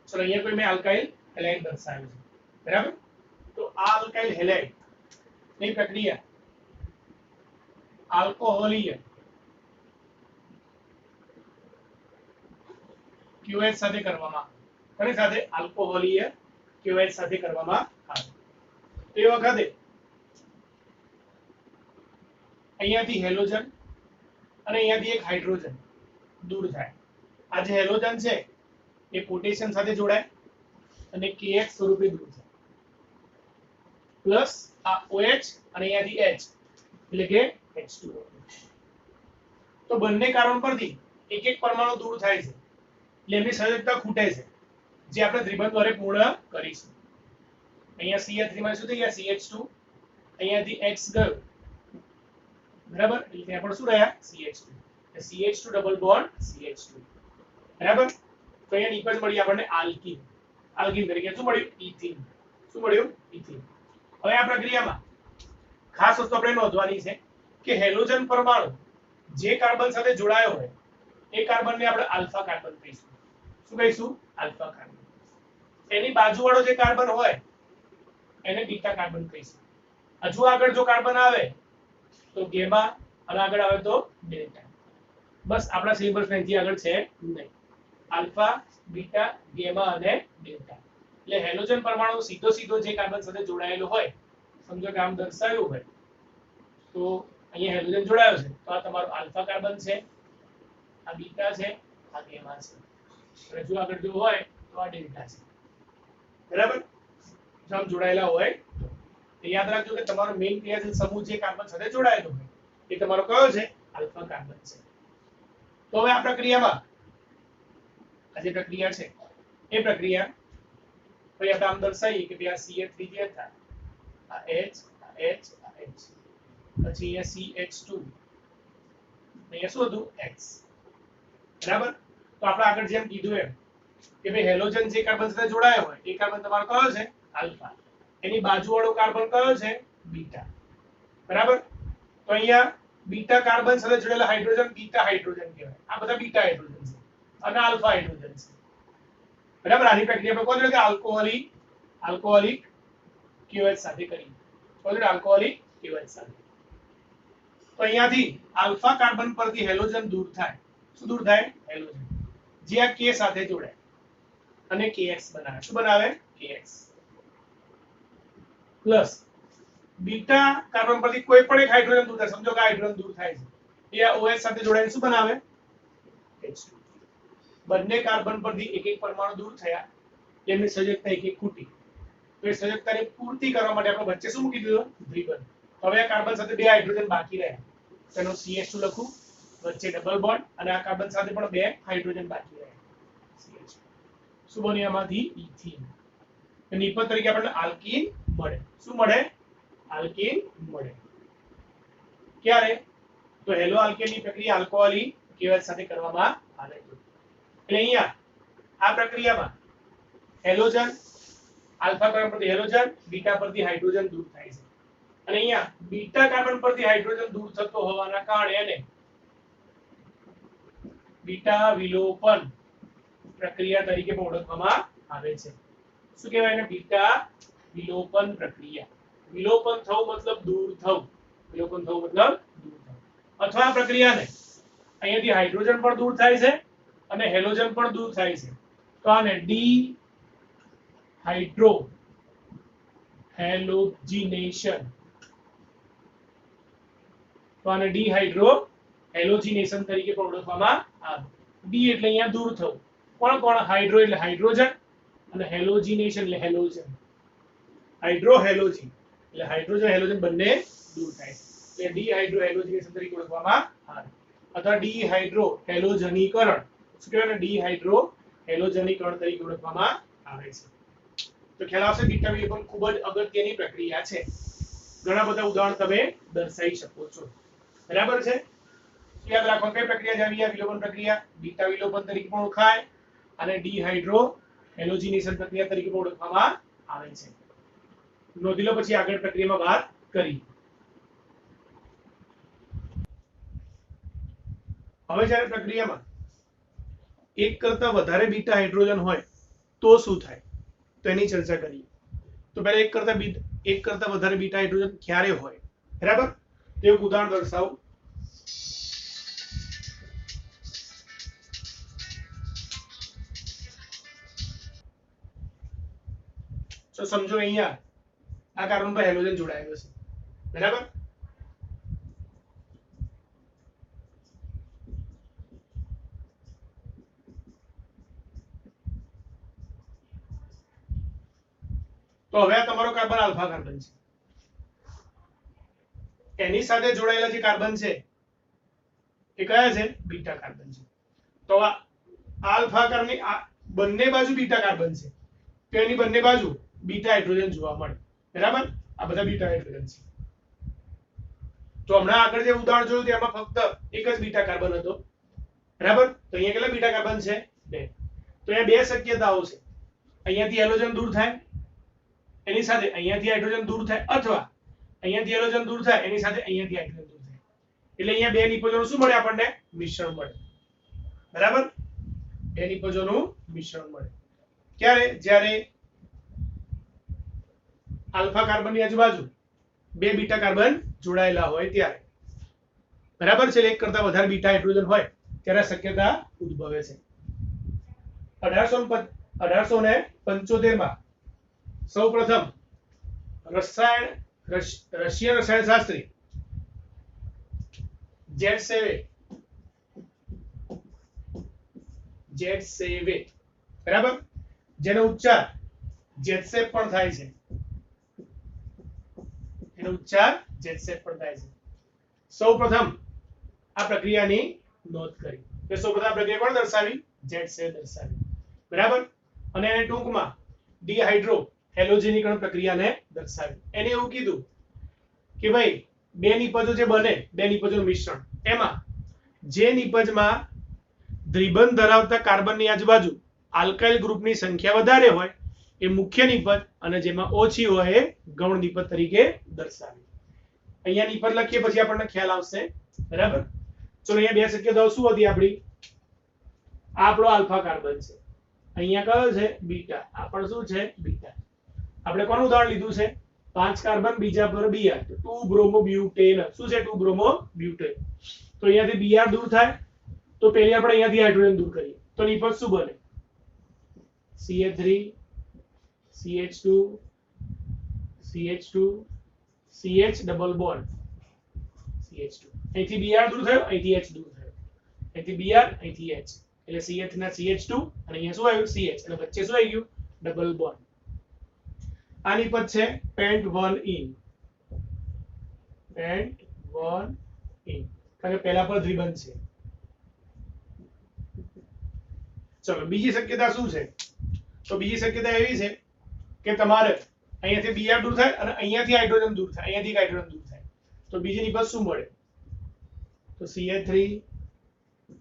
ચલો અહીંયા કોઈ મેં આલ્કાઇલ હેલાઇડ દર્શાવ્યું છે, બરાબર. તો આ આલ્કાઇલ હેલાઇડ ની પ્રક્રિયા આલ્કોહોલીય QH સાથે કરવામાં, કોની સાથે, આલ્કોહોલીય QH સાથે કરવામાં આવે. તે વખતે અહીંયાથી હેલોજન અને અહીંયાથી એક હાઇડ્રોજન દૂર થાય. આ જે હેલોજન છે એ પોટેશિયમ સાથે જોડાય અને KX સ્વરૂપે દૂર થાય પ્લસ આ OH અને અહીંયાથી H એટલે કે H2O. તો બંને કાર્બન પરથી એક એક પરમાણુ દૂર થાય છે એટલે એમની સંયોજકતા ખૂટે છે જે આપણે ત્રિબંધ દ્વારા પૂર્ણ કરીશું. અહીંયા CH3 માં શું થઈ ગયા CH2 અહીંયાથી X ગયો બરાબર એટલે ત્યાં પણ શું રહ્યા CH2 CH2 double bond CH2 બરાબર. તો અહીંયા નિપજ મળી આપણને આલ્કીન આલ્કીન તરીકે શું મળ્યું ઇથીન શું મળ્યું ઇથીન. હવે આ પ્રક્રિયામાં ખાસ વસ્તુ આપણે નોંધવાની છે કે હેલોજન પરમાણુ જે કાર્બન સાથે જોડાયો હોય એ કાર્બનને આપણે આલ્ફા કાર્બન કહીશું. શું કહીશું આલ્ફા કાર્બન. એની બાજુવાળો જે કાર્બન હોય એને બીટા કાર્બન કહીશું. હજુ આગળ જો કાર્બન આવે તો ગેમા અને આગળ આવે તો ડેલ્ટા. બસ આપણા સિમ્બોલ્સ અહીંથી આગળ છે નહીં. આલ્ફા બીટા ગેમા અને ડેલ્ટા. એટલે હેલોજન પરમાણુ સીધો સીધો જે કાર્બન સાથે જોડાયેલો હોય સમજો કે આમ દર્શાવ્યું હોય તો અહીંયા હેલોજન જોડાયો છે તો આ તમારો આલ્ફા કાર્બન છે આ બીટા છે આ ગેમા છે અને જો આગળ જો હોય તો આ ડેલ્ટા છે બરાબર. જો આમ જોડાયેલા હોય તો યાદ રાખજો કે તમારો મેઇન ક્રિયાશીલ સમૂહ જે કાર્બન સાથે જોડાયેલો હોય એ તમારો કયો છે આલ્ફા કાર્બન છે. તો હવે આ પ્રક્રિયામાં આ જે પ્રક્રિયા છે એ પ્રક્રિયા પછી આપણે આમ દર્શાવીએ કે ભાઈ આ CH3 જે હતા આ H આ H આ H પછી અહીંયા CH2 અહીંયા શું હતું X બરાબર. તો આપણે આગળ જેમ કીધું એમ કે ભાઈ હેલોજન જે કાર્બન સાથે જોડાયો હોય એ કાર્બન તમારો કયો છે આલ્ફા એની બાજુવાળો કાર્બન કયો છે બીટા બરાબર. તો અહીંયા બીટા કાર્બન સાથે જોડાયેલા હાઇડ્રોજન બીટા હાઇડ્રોજન કહેવાય. આ બધા બીટા હાઇડ્રોજન છે અને આલ્ફા હાઇડ્રોજન છે બરાબર. આની પ્રક્રિયા આપણે કોણ જોડે કે આલ્કોહોલિક KOH સાથે કરી કોણ જોડે આલ્કોહોલિક KOH સાથે. તો અહીંયાથી આલ્ફા કાર્બન પરથી હેલોજન દૂર થાય. શું દૂર થાય હેલોજન જે આ K સાથે જોડાય અને KX બનાવે. શું બનાવે KX પ્લસ બીટા કાર્બન પરથી કોઈ પણ એક હાઇડ્રોજન દૂર થાય. સમજો કે હાઇડ્રોજન દૂર થાય છે એ આ OH સાથે જોડાઈને શું બનાવે H2. બંને કાર્બન પરથી એક એક પરમાણુ દૂર થયા એમની સંયોજકતા એક એક ખૂટી. તો એ સંયોજકતાની પૂર્તિ કરવા માટે આપણે વચ્ચે શું મૂકી દીધું દ્વિબંધ. હવે આ કાર્બન સાથે બે હાઇડ્રોજન બાકી રહ્યા તેનો CH2 લખું વચ્ચે ડબલ બોન્ડ અને આ કાર્બન સાથે પણ બે હાઇડ્રોજન બાકી રહ્યા CH2. શું બન્યું આમાંથી ઇથીન. નિપજ તરીકે આપણને આલ્કીન મળે. શું મળે આલ્કીન મળે. ક્યારે તો હેલો આલ્કેનની પ્રક્રિયા આલ્કોહોલિક KOH સાથે કરવામાં આવે છે. એટલે અહીંયા આ પ્રક્રિયામાં હેલોજન આલ્ફા કાર્બન પરથી હેલોજન બીટા પરથી હાઇડ્રોજન દૂર થાય છે અને અહીંયા બીટા કાર્બન પરથી હાઇડ્રોજન દૂર થતો હોવાના કારણે એને બીટા વિલોપન પ્રક્રિયા તરીકે પણ ઓળખવામાં આવે છે. શું કહેવાય એને બીટા વિલોપન પ્રક્રિયા. વિલોપન થવું મતલબ દૂર થવું. વિલોપન થવું મતલબ દૂર થવું. અથવા આ પ્રક્રિયાને અહીંયાથી હાઇડ્રોજન પણ દૂર થાય છે અને હેલોજન પણ દૂર થાય છે તો આને ડીહાઇડ્રો હેલોજિનેશન તો આને ડીહાઇડ્રો હેલોજિનેશન તરીકે પણ ઓળખવામાં આવે. ડી એટલે અહીંયા દૂર થવું. કોણ કોણ હાઇડ્રો એટલે હાઇડ્રોજન અને હેલોજિનેશન એટલે હેલોજન. હાઇડ્રો હેલોજન એટલે હાઇડ્રોજન હેલોજન બંને દૂર થાય એટલે ડીહાઇડ્રો હેલોજિનેશન તરીકે ઓળખવામાં આવે અથવા ડીહાઇડ્રો હેલોજનીકરણ. શું કહેવાય ડીહાઇડ્રો હેલોજનીકરણ તરીકે ઓળખવામાં આવે છે. તો ખ્યાલ આવશે બીટા વિલોપન ખૂબ જ અગત્યની પ્રક્રિયા છે. ઘણા બધા ઉદાહરણ તમે દર્શાવી શકો છો બરાબર છે. યાદ રાખો કઈ પ્રક્રિયા જાવી આ વિલોપન પ્રક્રિયા બીટા વિલોપન તરીકે પણ ઓળખાય અને ડીહાઇડ્રો હેલોજિનેશન પ્રક્રિયા તરીકે પણ ઓળખવામાં આવે છે. નોંધી લો પછી આગળ પ્રક્રિયામાં વાત કરી. હવે જ્યારે પ્રક્રિયામાં એક કરતા વધારે બીટા હાઇડ્રોજન હોય તો શું થાય તો એની ચર્ચા કરીએ. તો પહેલા એક કરતા વધારે બીટા હાઇડ્રોજન ક્યારે હોય બરાબર તો એક ઉદાહરણ દર્શાવું. તો સમજો અહીંયા આ કાર્બન પર હેલોજન જોડાયેલો છે બરાબર. તો હવે આ તમારો કાર્બન આલ્ફા કાર્બન છે, એની સાથે જોડાયેલા જે કાર્બન છે એ કયા છે? બીટા કાર્બન છે. તો આ આલ્ફા કાર્બનની બંને બાજુ બીટા કાર્બન છે, તો એની બંને બાજુ બીટા હાઇડ્રોજન જોવા મળે. બરાબર, આ બધા બીટા હાઇડ્રોજન છે. તો હમણાં આગળ જે ઉદાહરણ જોયું તેમાં ફક્ત એક જ બીટા કાર્બન હતો. બરાબર, તો અહીંયા કેટલા બીટા કાર્બન છે? 2. તો અહીંયા બે શક્યતાઓ છે. અહીંયાથી હેલોજન દૂર થાય, એની સાથે અહીંયાથી હાઇડ્રોજન દૂર થાય, અથવા અહીંયાથી હેલોજન દૂર થાય, એની સાથે અહીંયાથી હાઇડ્રોજન દૂર થાય. એટલે અહીંયા બે નિપજોનું શું મળે? આપણને મિશ્રણ મળે. બરાબર, બે નિપજોનું મિશ્રણ મળે. ક્યારે? જ્યારે આલ્ફા કાર્બનની આજુબાજુ બે બીટા કાર્બન જોડાયેલા હોય ત્યારે. બરાબર છે, એક કરતા વધારે બીટા હાઇડ્રોજન હોય ત્યારે શક્યતા ઉદ્ભવે છે. 1875 માં સૌપ્રથમ રશિયન રસાયણશાસ્ત્રી જેટસેવે, બરાબર, જેનો ઉચ્ચાર જેટસેપ પણ થાય છે, એનો ઉચ્ચાર જેટસેપ પણ થાય છે. સૌપ્રથમ આ પ્રક્રિયાની નોંધ કરી. તો સૌપ્રથમ આ પ્રક્રિયા કોણ દર્શાવી? જેટસેવ દર્શાવી. બરાબર, અને એને ટૂંકમાં ડિહાઇડ્રો હેલોજનીકરણ પ્રક્રિયાને દર્શાવી. એને એવું કીધું કે ભાઈ બે નિપજો જે બને, બે નિપજોનું મિશ્રણ, એમાં જે નિપજમાં દ્વિબંધ ધરાવતા કાર્બનની આજુબાજુ આલ્કાઇલ ગ્રુપની સંખ્યા વધારે હોય એ મુખ્ય નિપજ, અને જેમાં ઓછી હોય એ ગૌણ નિપજ તરીકે દર્શાવી. અહીંયા નિપજ લખીએ પછી આપણને ખ્યાલ આવશે. બરાબર, ચલો અહીંયા બે શક્યતાઓ શું હતી આપણી? આ આપણો આલ્ફા કાર્બન છે, અહીંયા કયો છે? બીટા. આ પણ શું છે? બીટા. આપણે કોનું ઉદાહરણ લીધું છે? 5 કાર્બન, બીજા પર Br, 2 બ્રોમોબ્યુટેન. શું છે? 2 બ્રોમોબ્યુટેન. તો અહીંયાથી Br દૂર થાય, તો પહેલી આપણે અહીંયાથી હાઇડ્રોજન દૂર કરીએ, તો નિપજ શું બને? CH3 CH2 CH2 CH double bond CH2. અહીંથી Br દૂર થયો, અહીંથી H દૂર થયો, અહીંથી Br, અહીંથી H, એટલે CH ના CH2, અને અહીંયા શું આવ્યું? CH, અને વચ્ચે શું આવી ગયું? Double bond. આ નિપજ છે પેન્ટ 1 ઇન, પેન્ટ 1 ઇન, કારણ કે પહેલા પર દ્વિબંધ છે. ચલો બીજી શક્યતા શું છે? તો બીજી શક્યતા એવી છે કે તમારે અહીંયાથી Br દૂર થાય અને અહીંયાથી હાઇડ્રોજન દૂર થાય, અહીંયાથી હાઇડ્રોજન દૂર થાય, તો બીજી નિપજ શું મળે? તો CH3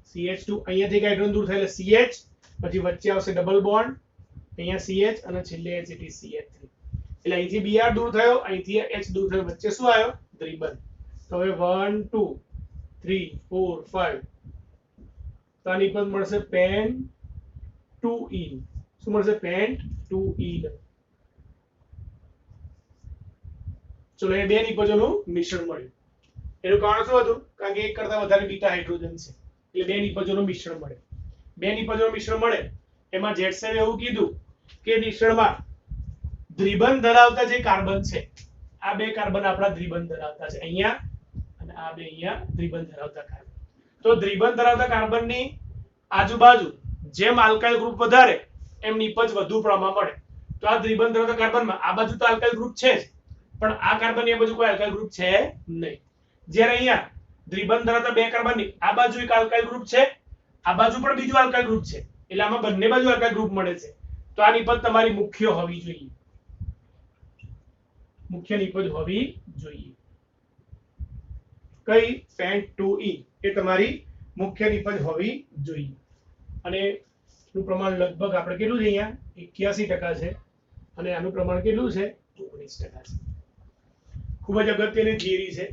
CH2, અહીંયાથી હાઇડ્રોજન દૂર થાય એટલે CH, પછી વચ્ચે આવશે ડબલ બોન્ડ, અહીંયા CH, અને છેલ્લે CH3. એટલે અહીંથી Br દૂર થયો, અહીંથી H દૂર થયો, વચ્ચે શું આવ્યો? દ્વિબંધ. તો હવે 1 2 3 4 5, તો આ નિપજ મળશે પેન 2 ઇન. શું મળશે? Pant 2 in. ચલો એ બે નિપજોનું મિશ્રણ મળ્યું. એનું કારણ શું હતું? કારણ કે એક કરતા વધારે બીટા હાઇડ્રોજન છે, એટલે બે નિપજોનું મિશ્રણ મળે. બે નિપજોનું મિશ્રણ મળે એમાં જેટસેવે એવું કીધું કે મિશ્રણમાં દ્વિબંધ ધરાવતા જે કાર્બન છે, આ બે કાર્બન આપણા દ્વિબંધ ધરાવતા છે, અહીંયા અને આ બે અહીંયા દ્વિબંધ ધરાવતા કાર્બન. તો દ્વિબંધ ધરાવતા કાર્બનની આજુબાજુ જેમ આલ્કાઇલ ગ્રુપ વધારે એમ નિપજ વધુ પ્રમાણમાં મળે. તો આ દ્વિબંધ ધરાવતા કાર્બનમાં આ બાજુ તો આલ્કાઇલ ગ્રુપ છે જ, પણ આ કાર્બનની બાજુ કોઈ આલ્કાઇલ ગ્રુપ છે નહીં. જ્યારે અહીંયા દ્વિબંધ ધરાવતા બે કાર્બનની આ બાજુ એક આલ્કાઇલ ગ્રુપ છે, આ બાજુ પણ બીજું આલ્કાઇલ ગ્રુપ છે, એટલે આમાં બંને બાજુ આલ્કાઇલ ગ્રુપ મળે છે. તો આ નિપજ તમારી મુખ્ય હોવી જોઈએ, મુખ્ય નિપજ હોવી જોઈએ. કઈ? પેન્ટ 2 ઇન એ તમારી મુખ્ય નિપજ હોવી જોઈએ. અને નું પ્રમાણ લગભગ આપણે કેટલું છે? અહીંયા 81% છે, અને આનું પ્રમાણ કેટલું છે? 19% છે. ખૂબ જ અગત્યની થિયરી છે.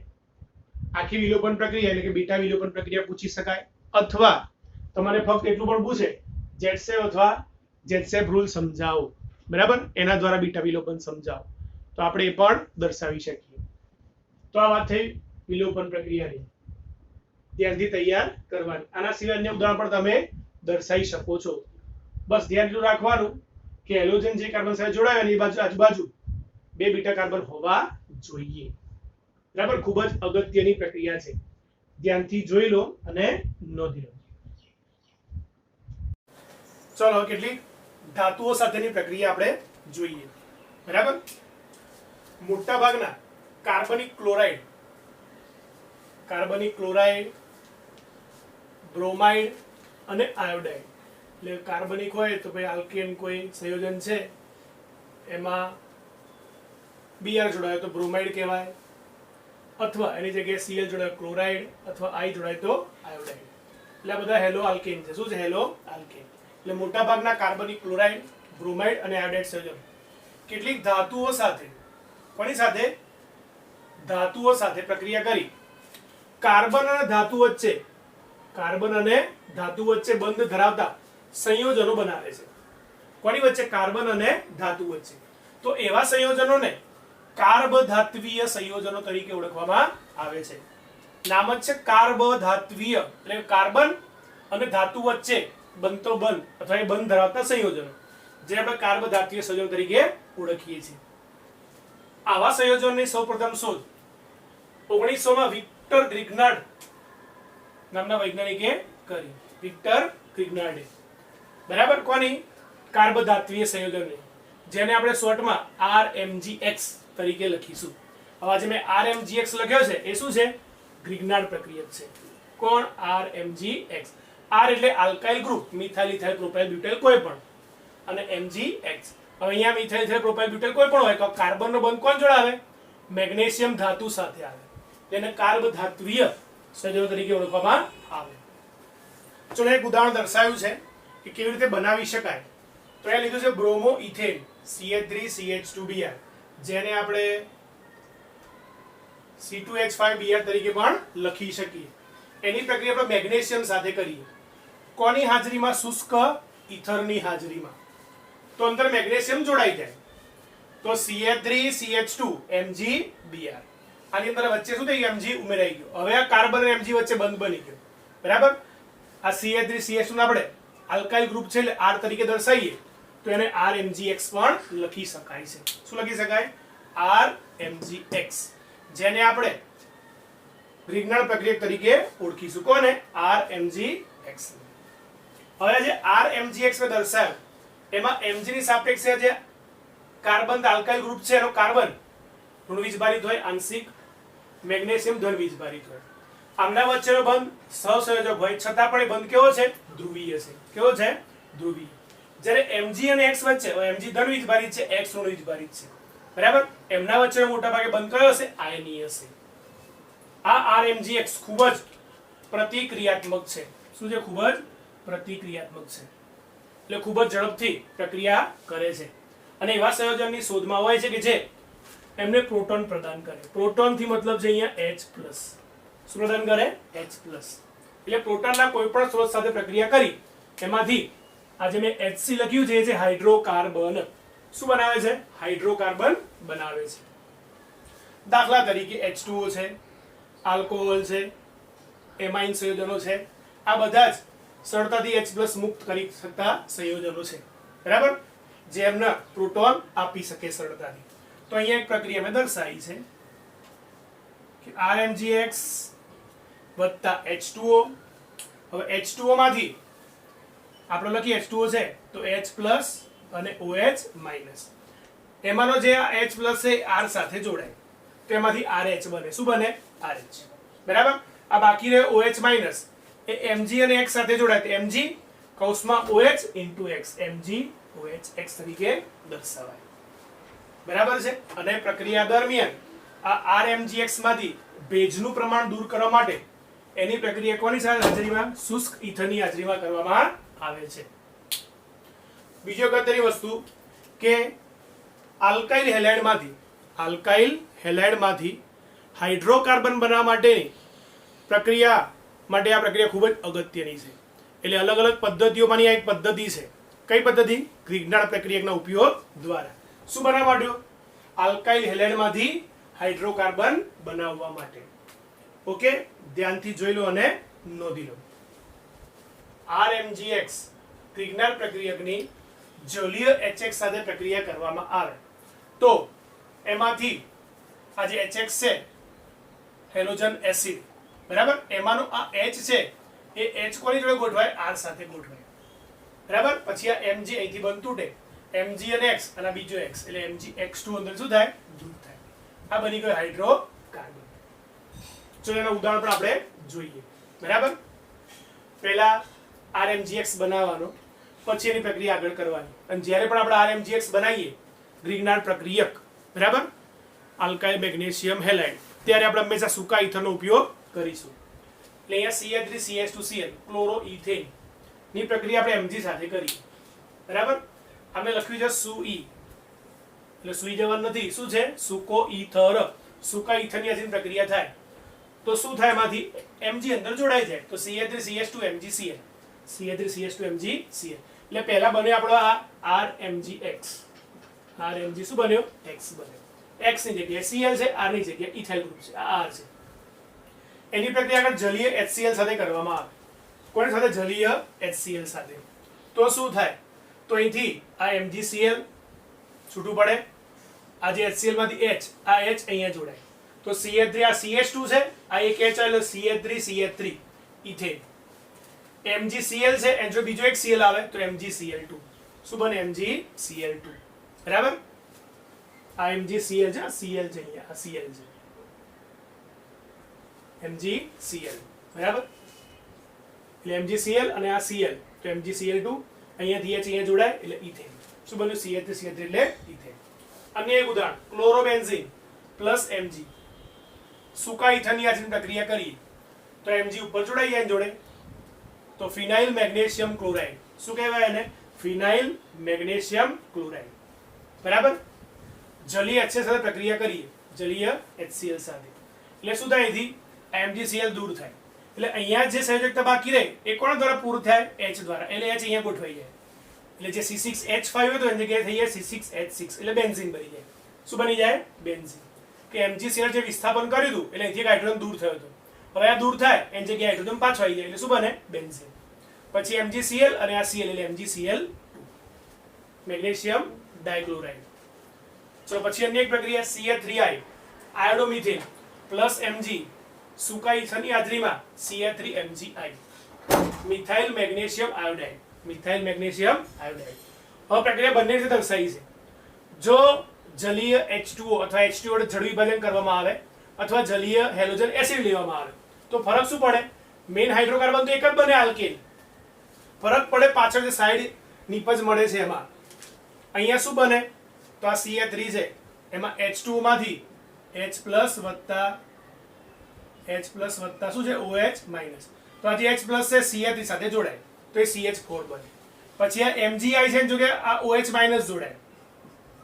આખી વિલોપન પ્રક્રિયા એટલે કે બીટા વિલોપન પ્રક્રિયા પૂછી શકાય, અથવા તમારે ફક્ત એટલું પણ પૂછે જેટસેવ અથવા જેટસેપ રૂલ સમજાવો. બરાબર, એના દ્વારા બીટા વિલોપન સમજાવો, તો આપણે એ પણ દર્શાવી શકીએ. તો આ વાત થઈ વિલોપન પ્રક્રિયાની, ધ્યાનથી તૈયાર કરવાની. આના સિવાય અન્ય ઉદાહરણ પણ તમે દર્શાવી શકો છો. બસ ધ્યાન એટલું રાખવાનું કે હેલોજન જે કાર્બન સાથે જોડાય એની બાજુ આજુબાજુ બે બીટા કાર્બન હોવા જોઈએ. બરાબર, ખૂબ જ અગત્યની પ્રક્રિયા છે, ધ્યાનથી જોઈ લો અને નોંધી લો. ચલો કેટલીક ધાતુઓ સાથેની પ્રક્રિયા આપણે જોઈએ. બરાબર. મોટા ભાગના કાર્બનિક ક્લોરાઇડ, બ્રોમાઇડ અને આયોડાઇડ, એટલે કાર્બનિક હોય તો ભાઈ આલ્કેન કોઈ સંયોજન છે એમાં Br જોડાય તો બ્રોમાઇડ કહેવાય, અથવા એની જગ્યાએ Cl જોડાય ક્લોરાઇડ, અથવા I જોડાય તો આયોડાઇડ. એટલે આ બધા હેલો આલ્કેન છે. શું છે? Hello alkane. એટલે મોટા ભાગના કાર્બનિક ક્લોરાઇડ, બ્રોમાઇડ અને આયોડાઇડ સંયોજન કેટલીક ધાતુઓ સાથે, કોની સાથે? ધાતુઓ સાથે પ્રક્રિયા કરી કાર્બન અને ધાતુ વચ્ચે બંધ ધરાવતા સંયોજનો બનાવે છે. કોની વચ્ચે? કાર્બન અને ધાતુ વચ્ચે. તો એવા સંયોજનોને કાર્બધાત્વીય સંયોજનો તરીકે ઓળખવામાં આવે છે. નામ જ છે કાર્બધાત્વીય, એટલે કાર્બન અને ધાતુ વચ્ચે બનતો બંધ અથવા એ બંધ ધરાવતા સંયોજનો, જે આપણે કાર્બધાત્વીય સંયોજનો તરીકે ઓળખીએ છીએ. આવા સંયોજનોની સૌપ્રથમ શોધ 1900 માં વિક્ટર ગ્રિગ્નાર્ડ નામના વૈજ્ઞાનિકે કરી. વિક્ટર ગ્રિગ્નાર્ડે. બરાબર. કોની? કાર્બધાત્વીય સંયોજનની, જેને આપણે શોર્ટમાં RMGX તરીકે લખીશું. હવે આજે મેં RMGX લખ્યો છે એ શું છે? ગ્રિગ્નાર્ડ પ્રક્રિયક છે. કોણ? RMGX. R એટલે alkyl group, methyl ethyl propyl butyl કોઈ પણ, અને MgX. હવે અહીંયા મિથાઇલ ઇથાઇલ પ્રોપાઇલ બ્યુટાઇલ કોઈ પણ હોય તો કાર્બનનો બંધ કોણ જોડાવે? મેગ્નેશિયમ ધાતુ સાથે આવે. તેને કાર્બધાત્વીય સંયોજનો તરીકે ઓળખવામાં આવે. ચલો એક ઉદાહરણ દર્શાવ્યું છે કે કેવી રીતે બનાવી શકાય. તો એ લીધું છે બ્રોમો ઇથેન CH3CH2Br, જેને આપણે C2H5Br તરીકે પણ લખી શકીએ. એની પ્રક્રિયા આપણે મેગ્નેશિયમ સાથે કરીએ. કોની હાજરીમાં? શુષ્ક ઇથરની હાજરીમાં. તો અંદર મેગ્નેશિયમ જોડાઈ જાય તો CH3CH2 MgBr. આની અંદર વચ્ચે શું થઈ ગયું? Mg ઉમેરાઈ ગયો. હવે આ કાર્બન અને Mg વચ્ચે બંધ બની ગયો. બરાબર. આ CH3CH2 ને આપણે આલ્કાઇલ ગ્રુપ છે એટલે R તરીકે દર્શાવીએ તો એને RMGX પણ લખી શકાય છે. શું લખી શકાય? RMGX, જેને આપણે ગ્રિગ્નાર્ડ પ્રક્રિયક તરીકે ઓળખીશું. કોને? RMGX. હવે જે RMGX ને દર્શાવ્યું એમાં Mg ની સાપેક્ષે જે કાર્બન આલ્કાઇલ ગ્રુપ છે એનો કાર્બન ઋણ વીજભારિત હોય, આંશિક, મેગ્નેશિયમ ધન વીજભારિત હોય. આમના વચ્ચેનો બંધ સહસંયોજક હોય છતાં પણ એ બંધ કેવો છે? ધ્રુવીય છે. કેવો છે? ધ્રુવીય. જ્યારે Mg અને X વચ્ચે, Mg ધન વીજભારિત છે, X ઋણ વીજભારિત છે. બરાબર. એમના વચ્ચેનો મોટા ભાગે બંધ કયો હશે? આયનીય છે. આ RMGX ખૂબ જ પ્રતિક્રિયાત્મક છે. શું છે? ખૂબ જ પ્રતિક્રિયાત્મક છે. એટલે ખૂબ જ ઝડપથી પ્રક્રિયા કરે છે અને એવા સંયોજનની શોધમાં હોય છે કે જે એમને પ્રોટોન પ્રદાન કરે. પ્રોટોન થી મતલબ છે અહીંયા H+. શું પ્રદાન કરે? H+. એટલે પ્રોટોનના કોઈ પણ સ્ત્રોત સાથે પ્રક્રિયા કરી એમાંથી આજે મેં HC લખ્યું છે એ છે હાઇડ્રોકાર્બન. શું બનાવે છે? હાઇડ્રોકાર્બન બનાવે છે. દાખલા તરીકે H2O છે, આલ્કોહોલ છે, એમાઇન સંયોજનો છે. આ બધા જ સરળતાથી H+ મુક્ત કરી શકતા સંયોજનો છે. બરાબર. જે એમને પ્રોટોન આપી શકે સરળતાથી. તો અહીંયા એક પ્રક્રિયા મેં દર્શાવી છે કે RMGX વત્તા H2O. હવે H2O માંથી આપણે લખીએ H2O છે તો H+ અને OH-. એમાંનો જે આ H+ છે R સાથે જોડાય તો એમાંથી RH બને. શું બને? RH. બરાબર. આ બાકી રહે OH- એ Mg અને X સાથે જોડાય તો Mg કૌંસમાં OH * X, MgOH X તરીકે દર્શાવાય. બરાબર છે. અને પ્રક્રિયા દરમિયાન આ RMGX માંથી ભેજનું પ્રમાણ દૂર કરવા માટે એની પ્રક્રિયા કોની સાથે હાજરીમાં? શુષ્ક ઇથરની હાજરીમાં કરવામાં આવે છે. બીજી અગત્યની વસ્તુ કે આલ્કાઇલ હેલાઇડમાંથી હાઇડ્રોકાર્બન બનાવવા માટેની પ્રક્રિયા માટે આ પ્રક્રિયા ખૂબ જ અગત્યની છે. એટલે અલગ અલગ પદ્ધતિઓમાંની આ એક પદ્ધતિ છે. કઈ પદ્ધતિ? ગ્રિગ્નાર્ડ પ્રક્રિયકના ઉપયોગ દ્વારા. શું બનાવવા માટે? આલ્કાઇલ હેલાઇડમાંથી હાઇડ્રોકાર્બન બનાવવા માટે. ઓકે, ધ્યાનથી જોઈ લો અને નોંધી લો. RMGX ગ્રિગ્નાર્ડ પ્રક્રિયકની જલીય HX સાથે પ્રક્રિયા કરવામાં આવે તો એમાંથી આ જે HX છે હેલોજન એસિડ. બરાબર. એમાંનો આ H છે એ H કોની જોડે ગોઠવાય? R સાથે ગોઠવાય. બરાબર. પછી આ Mg અહીંથી બંધ તૂટે Mg અને X અને બીજો X એટલે MgX2 અંદર શું થાય દૂર થાય. આ બની ગયો હાઇડ્રોકાર્બન. ચલો એનું ઉદાહરણ પણ આપણે જોઈએ. બરાબર, પહેલા RMGX બનાવવાનો, પછી એની પ્રક્રિયા આગળ કરવાની. અને જ્યારે પણ આપણે RMGX બનાવીએ ગ્રિગ્નાર્ડ પ્રક્રિયક, બરાબર, આલ્કાઇલ મેગ્નેશિયમ હેલાઇડ, ત્યારે આપણે હંમેશા સૂકા ઇથરનો ઉપયોગ કરીશું. એટલે અહીંયા CH3CH2Cl ક્લોરોઇથેન ની પ્રક્રિયા આપણે Mg સાથે કરી. બરાબર, આપણે લખ્યું છે સુઈ, એટલે સુઈ જવાનું નથી. શું છે? સૂકો ઇથર. સૂકા ઇથરની આથી પ્રક્રિયા થાય તો શું થાય? એમાંથી Mg અંદર જોડાઈ જાય તો CH3CH2 MgCl, CH3CH2 MgCl. એટલે પહેલા બન્યો આપણો આ RMGX. RMG શું બન્યો? X બન્યો. X ની જગ્યાએ Cl છે, R ની જગ્યાએ ઇથાઇલ ગ્રુપ છે, આ R છે. એની પ્રક્રિયા આગળ જલીય HCl સાથે કરવામાં આવે. કોની સાથે? જલીય HCl સાથે. તો શું થાય? તો અહીંથી આ MgCl છૂટું પડે, આ જે HCl માંથી H, આ H અહીંયા જોડાય તો CH3, આ CH2 છે, આ એક H એટલે CH3CH3 ઇથેન. MgCl છે, એનો જો બીજો એક Cl આવે તો MgCl2. શું બને? MgCl2. બરાબર, આ MgCl છે, આ Cl છે, અહીંયા આ Cl છે, MgCl. બરાબર, એટલે MgCl અને આ Cl તો MgCl2, અહીંયાથી H અહીંયા જોડાય એટલે ઇથેન. શું બન્યું? CH3CH3 એટલે ઇથેન. અન્ય એક ઉદાહરણ, ક્લોરોબેન્ઝીન પ્લસ Mg. સૂકા ઇથરની આથી પ્રક્રિયા કરીએ તો Mg ઉપર જોડાઈ જાય જોડે તો ફિનાઇલ મેગ્નેશિયમ ક્લોરાઇડ. શું કહેવાય એને? ફિનાઇલ મેગ્નેશિયમ ક્લોરાઇડ. બરાબર, જલીય HCl સાથે પ્રક્રિયા કરીએ, જલીય HCl સાથે, એટલે શું થાય? અહીંથી MgCl દૂર થાય. એટલે અહીંયા જે સંયોજકતા બાકી રહે એ કોના દ્વારા પૂરું થાય? H દ્વારા. એટલે H અહીંયા ગોઠવાઈ જાય. એટલે જે C6H5 હોય તો એની જગ્યાએ થઈ જાય C6H6, એટલે બેન્ઝીન બની જાય. શું બની જાય? બેન્ઝીન. કે MgCl જે વિસ્થાપન કર્યું હતું એટલે અહીંથી હાઇડ્રોજન દૂર થયો હતો, હવે આ દૂર થાય એની જગ્યાએ હાઇડ્રોજન પાછો આવી જાય એટલે શું બને? બેન્ઝીન. પછી MgCl અને આ Cl એટલે MgCl2, મેગ્નેશિયમ ડાઇક્લોરાઇડ. ચલો પછી અન્ય એક પ્રક્રિયા CH3I આયોડોમિથેન પ્લસ Mg. સૂકા ઇથરની હાજરીમાં CH3MgI, methyl magnesium iodide. Methyl magnesium iodide. હવે પ્રક્રિયા બંને રીતે દર્શાવી છે. જો જલીય H2O અથવા H2O વડે જળ વિભાજન કરવામાં આવે અથવા જલીય હેલોજન એસિડ લેવામાં આવે તો ફરક શું પડે? મેઇન હાઇડ્રોકાર્બન તો એક જ બને, આલ્કેન. ફરક પડે પાછળ જે સાઈડ નિપજ મળે છે એમાં. અહીંયા શું બને? તો આ CH3 છે, એમાં H2O માંથી H પ્લસ વત્તા શું છે? OH minus. તો આ જે H પ્લસ છે CH3 સાથે જોડાય તો એ CH4 બને. પછી આ MgI છે, જો કે આ OH માઇનસ જોડાય.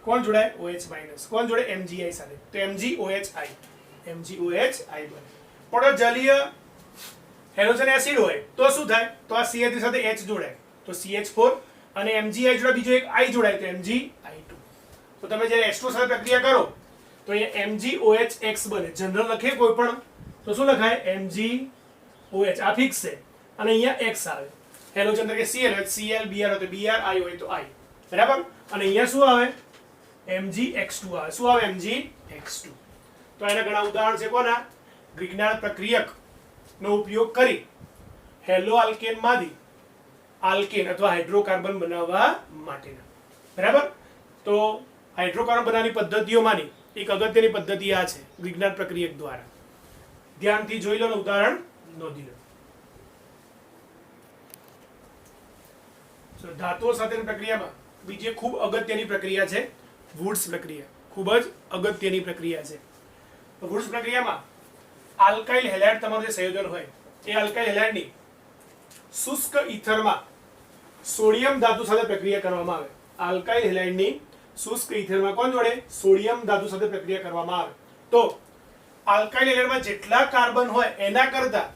કોણ જોડાય? OH minus. કોણ જોડે? MgI સાથે, તો MgOHI. MgOHI બને. પણ જલીય હેલોજન એસિડ હોય તો શું થાય? તો આ CH3 સાથે H જોડાય તો CH4 અને MgI જોડે બીજો એક I જોડાય તો MgI2. તો તમે જ્યારે H2 સાથે પ્રક્રિયા કરો તો અહીંયા MgOHX બને. જનરલ લખે કોઈ પણ તો શું લખાય? MgOH, આ ફિક્સ છે, અને અહીંયા X આવે. હેલોજન તરીકે Cl હોય Cl, Br હોય તો Br, I હોય તો I. બરાબર, અને અહીંયા શું આવે? MgX2 આવે. શું આવે? MgX2. તો એના ઘણા ઉદાહરણ છે. કોના? ગ્રિગ્નાર્ડ પ્રક્રિયક નો ઉપયોગ કરી હેલો આલ્કેન માંથી આલ્કેન અથવા હાઇડ્રોકાર્બન બનાવવા માટેના. બરાબર, તો હાઇડ્રોકાર્બન બનાવવાની પદ્ધતિઓમાંની એક અગત્યની પદ્ધતિ આ છે, ગ્રિગ્નાર્ડ પ્રક્રિયક દ્વારા. ધ્યાનથી જોઈ લો ને ઉદાહરણ નોંધી લો. ધાતુઓ સાથેની પ્રક્રિયામાં બીજી ખૂબ અગત્યની પ્રક્રિયા છે વુડ્સ પ્રક્રિયા. ખૂબ જ અગત્યની પ્રક્રિયા છે. વુડ્સ પ્રક્રિયામાં આલ્કાઇલ હેલાઇડ તમારું જે સંયોજન હોય એ આલ્કાઇલ હેલાઇડની શુષ્ક ઇથરમાં સોડિયમ ધાતુ સાથે પ્રક્રિયા કરવામાં આવે. આલ્કાઇલ હેલાઇડની શુષ્ક ઇથરમાં કોણ જોડે? સોડિયમ ધાતુ સાથે પ્રક્રિયા કરવામાં આવે તો આલ્કાઇલ હેલાઇડમાં જેટલા કાર્બન હોય એના કરતા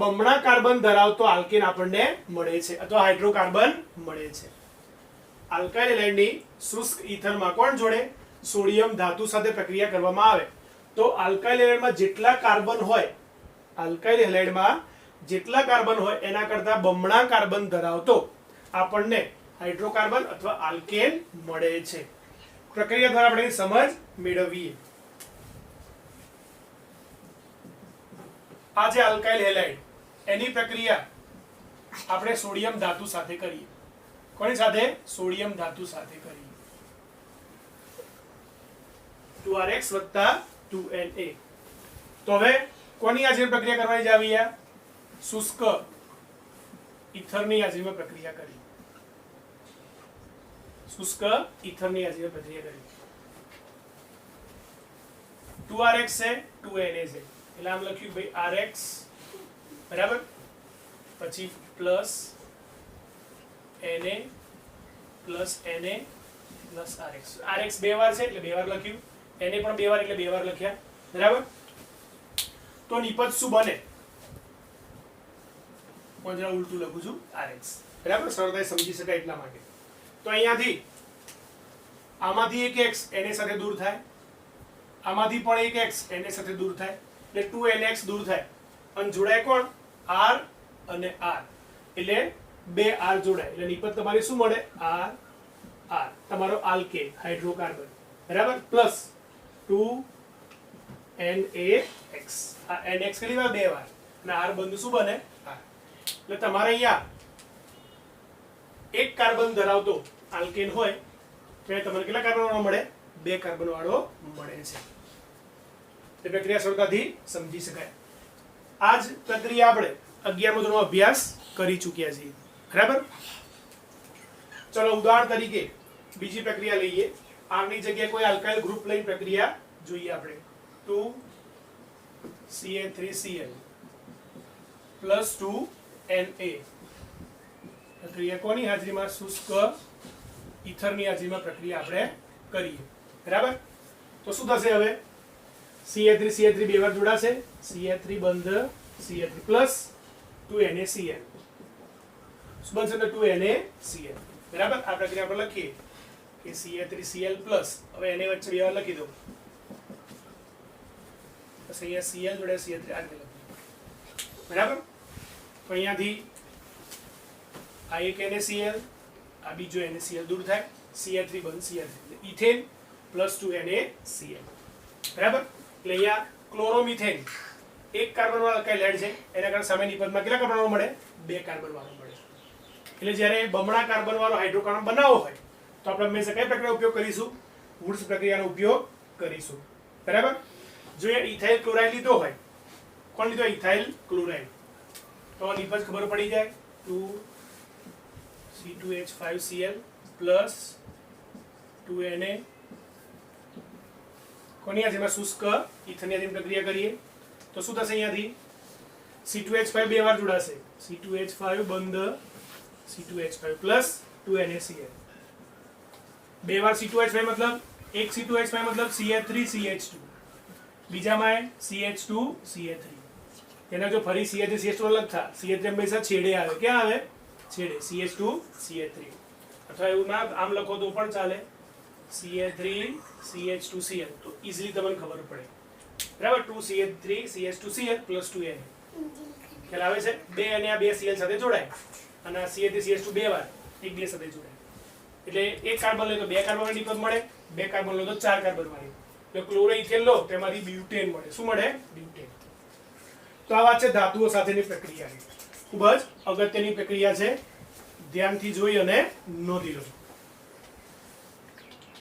બમણા કાર્બન ધરાવતો આલ્કેન આપણને મળે છે અથવા હાઇડ્રોકાર્બન મળે છે. આલ્કાઇલ હેલાઇડની શુષ્ક ઇથરમાં કોણ જોડે? સોડિયમ ધાતુ સાથે પ્રક્રિયા કરવામાં આવે તો આલ્કાઇલ હેલાઇડમાં જેટલા કાર્બન હોય, આલ્કાઇલ હેલાઇડમાં જેટલા કાર્બન હોય એના કરતા બમણા કાર્બન ધરાવતો આપણને હાઇડ્રોકાર્બન અથવા આલ્કેન મળે છે. પ્રક્રિયા દ્વારા આપણે સમજ મેળવીએ. આ જે આલ્કાઇલ હેલાઇડ એની પ્રક્રિયા આપણે સોડિયમ ધાતુ સાથે કરીએ કોની સાથે? સોડિયમ ધાતુ સાથે કરી 2RX + 2Na. તો હવે કોની હાજરી પ્રક્રિયા કરવાની છે? આવી આ શુષ્ક ઈથરની હાજરીમાં પ્રક્રિયા કરી. શુષ્ક ઈથરની હાજરીમાં પ્રક્રિયા કરી. 2RX છે, 2Na છે, એટલે આમ લખ્યું ભાઈ RX બરાબર, પછી plus Na plus Na plus RX. RX બે વાર છે એટલે બે વાર લખ્યું, Na પણ બે વાર એટલે બે વાર લખ્યા બરાબર. તો નિપજ શું બને? હું જરા ઉલટું લખું છું RX બરાબર, સરળતાથી સમજી શકાય એટલા માટે. તો અહીંયાથી આમાંથી એક x Na સાથે દૂર થાય, આમાંથી પણ એક x Na સાથે દૂર થાય, એટલે 2NX દૂર થાય અને જોડાય કોણ? R અને R, એટલે બે R જોડાય એટલે નિપજ તમારી શું મળે? R R, તમારો આલ્કેન હાઇડ્રોકાર્બન બરાબર, પ્લસ 2NaX. આ NX કેટલી વાર? બે વાર, અને R બંધ શું બને? R. એટલે તમારે અહીંયા એક કાર્બન ધરાવતો આલ્કેન હોય તો તમારે કેટલા કાર્બન વાળો મળે? બે કાર્બન વાળો મળે છે. એ પ્રક્રિયા સરળતાથી સમજી શકાય. આ જ પ્રક્રિયા આપણે 11મા ધોરણમાં અભ્યાસ કરી ચૂક્યા છીએ બરાબર. ચલો ઉદાહરણ તરીકે બીજી પ્રક્રિયા લઈએ. આની જગ્યાએ કોઈ આલ્કાઇલ ગ્રુપ લઈને પ્રક્રિયા જોઈએ આપણે. 2CH3Cl + 2Na. પ્રક્રિયા કોની હાજરીમાં? શુષ્ક ઈથરની હાજરીમાં પ્રક્રિયા આપણે કરીએ બરાબર. તો શું થશે હવે? CH3 બે વાર જોડાશે, CH3 બંધ CH3 પ્લસ 2NaCl. શું બનશે? 2NaCl બરાબર. આ પ્રક્રિયા આપણે લખીએ કે CH3Cl પ્લસ, હવે એને વચ્ચે બે વાર લખી દો, પછી અહીંયા Cl જોડે CH3 આગળ લખીએ બરાબર. તો અહીંયાથી આ એક NaCl, આ બીજો NaCl દૂર થાય, CH3 બંધ CH3, ઇથેન પ્લસ 2NaCl બરાબર. એટલે અહીંયા ક્લોરોમિથેન એક કાર્બન વાળો આલ્કાઇલ એડ છે, એના કારણે સામે નિપજમાં કેટલા કાર્બન વાળો મળે? બે કાર્બન વાળો મળે. એટલે જ્યારે બમણા કાર્બન વાળો હાઇડ્રોકાર્બન બનાવવો હોય તો આપણે હંમેશા કઈ પ્રક્રિયાનો ઉપયોગ કરીશું? વુડ્સ પ્રક્રિયાનો ઉપયોગ કરીશું બરાબર. જો એ ઇથાઇલ ક્લોરાઇડ લીધો હોય, કોણ લીધો? ઇથાઇલ ક્લોરાઇડ, તો નિપજ ખબર પડી જાય. 2C2H5Cl plus 2Na. કોની હાજરીમાં? શુષ્ક ઈથરની હાજરીમાં પ્રક્રિયા કરીએ તો શું થશે? અહીંયાથી C2H5 બે વાર જોડાશે, C2H5 બંધ C2H5 પ્લસ 2NaCl. બે વાર C2H5 મતલબ એક C2H5 મતલબ CH3CH2, બીજામાં CH2CH3. એના જો ફરી CH3CH2 અલગ થાય, CH3 હંમેશા છેડે આવે. ક્યાં આવે? છેડે, CH2CH3. અથવા એવું ના આમ લખો તો પણ ચાલે, CH3CH2Cl, તો ઈઝીલી તમને ખબર પડે બરાબર. 2CH3CH2Cl plus 2Na. ખ્યાલ આવે છે? બે અને આ બે Cl સાથે જોડાય અને આ CH3CH2 બે વાર એક બે સાથે જોડાય, એટલે એક કાર્બન લે તો બે કાર્બન વાળી નિપજ મળે, બે કાર્બન લો તો ચાર કાર્બન વાળી. એટલે ક્લોરોઇથેન લો તેમાંથી બ્યુટેન મળે. શું મળે? બ્યુટેન. તો આ વાત છે ધાતુઓ સાથેની પ્રક્રિયાની. ખૂબ જ અગત્યની પ્રક્રિયા છે, ધ્યાનથી જોઈ અને નોંધી લો.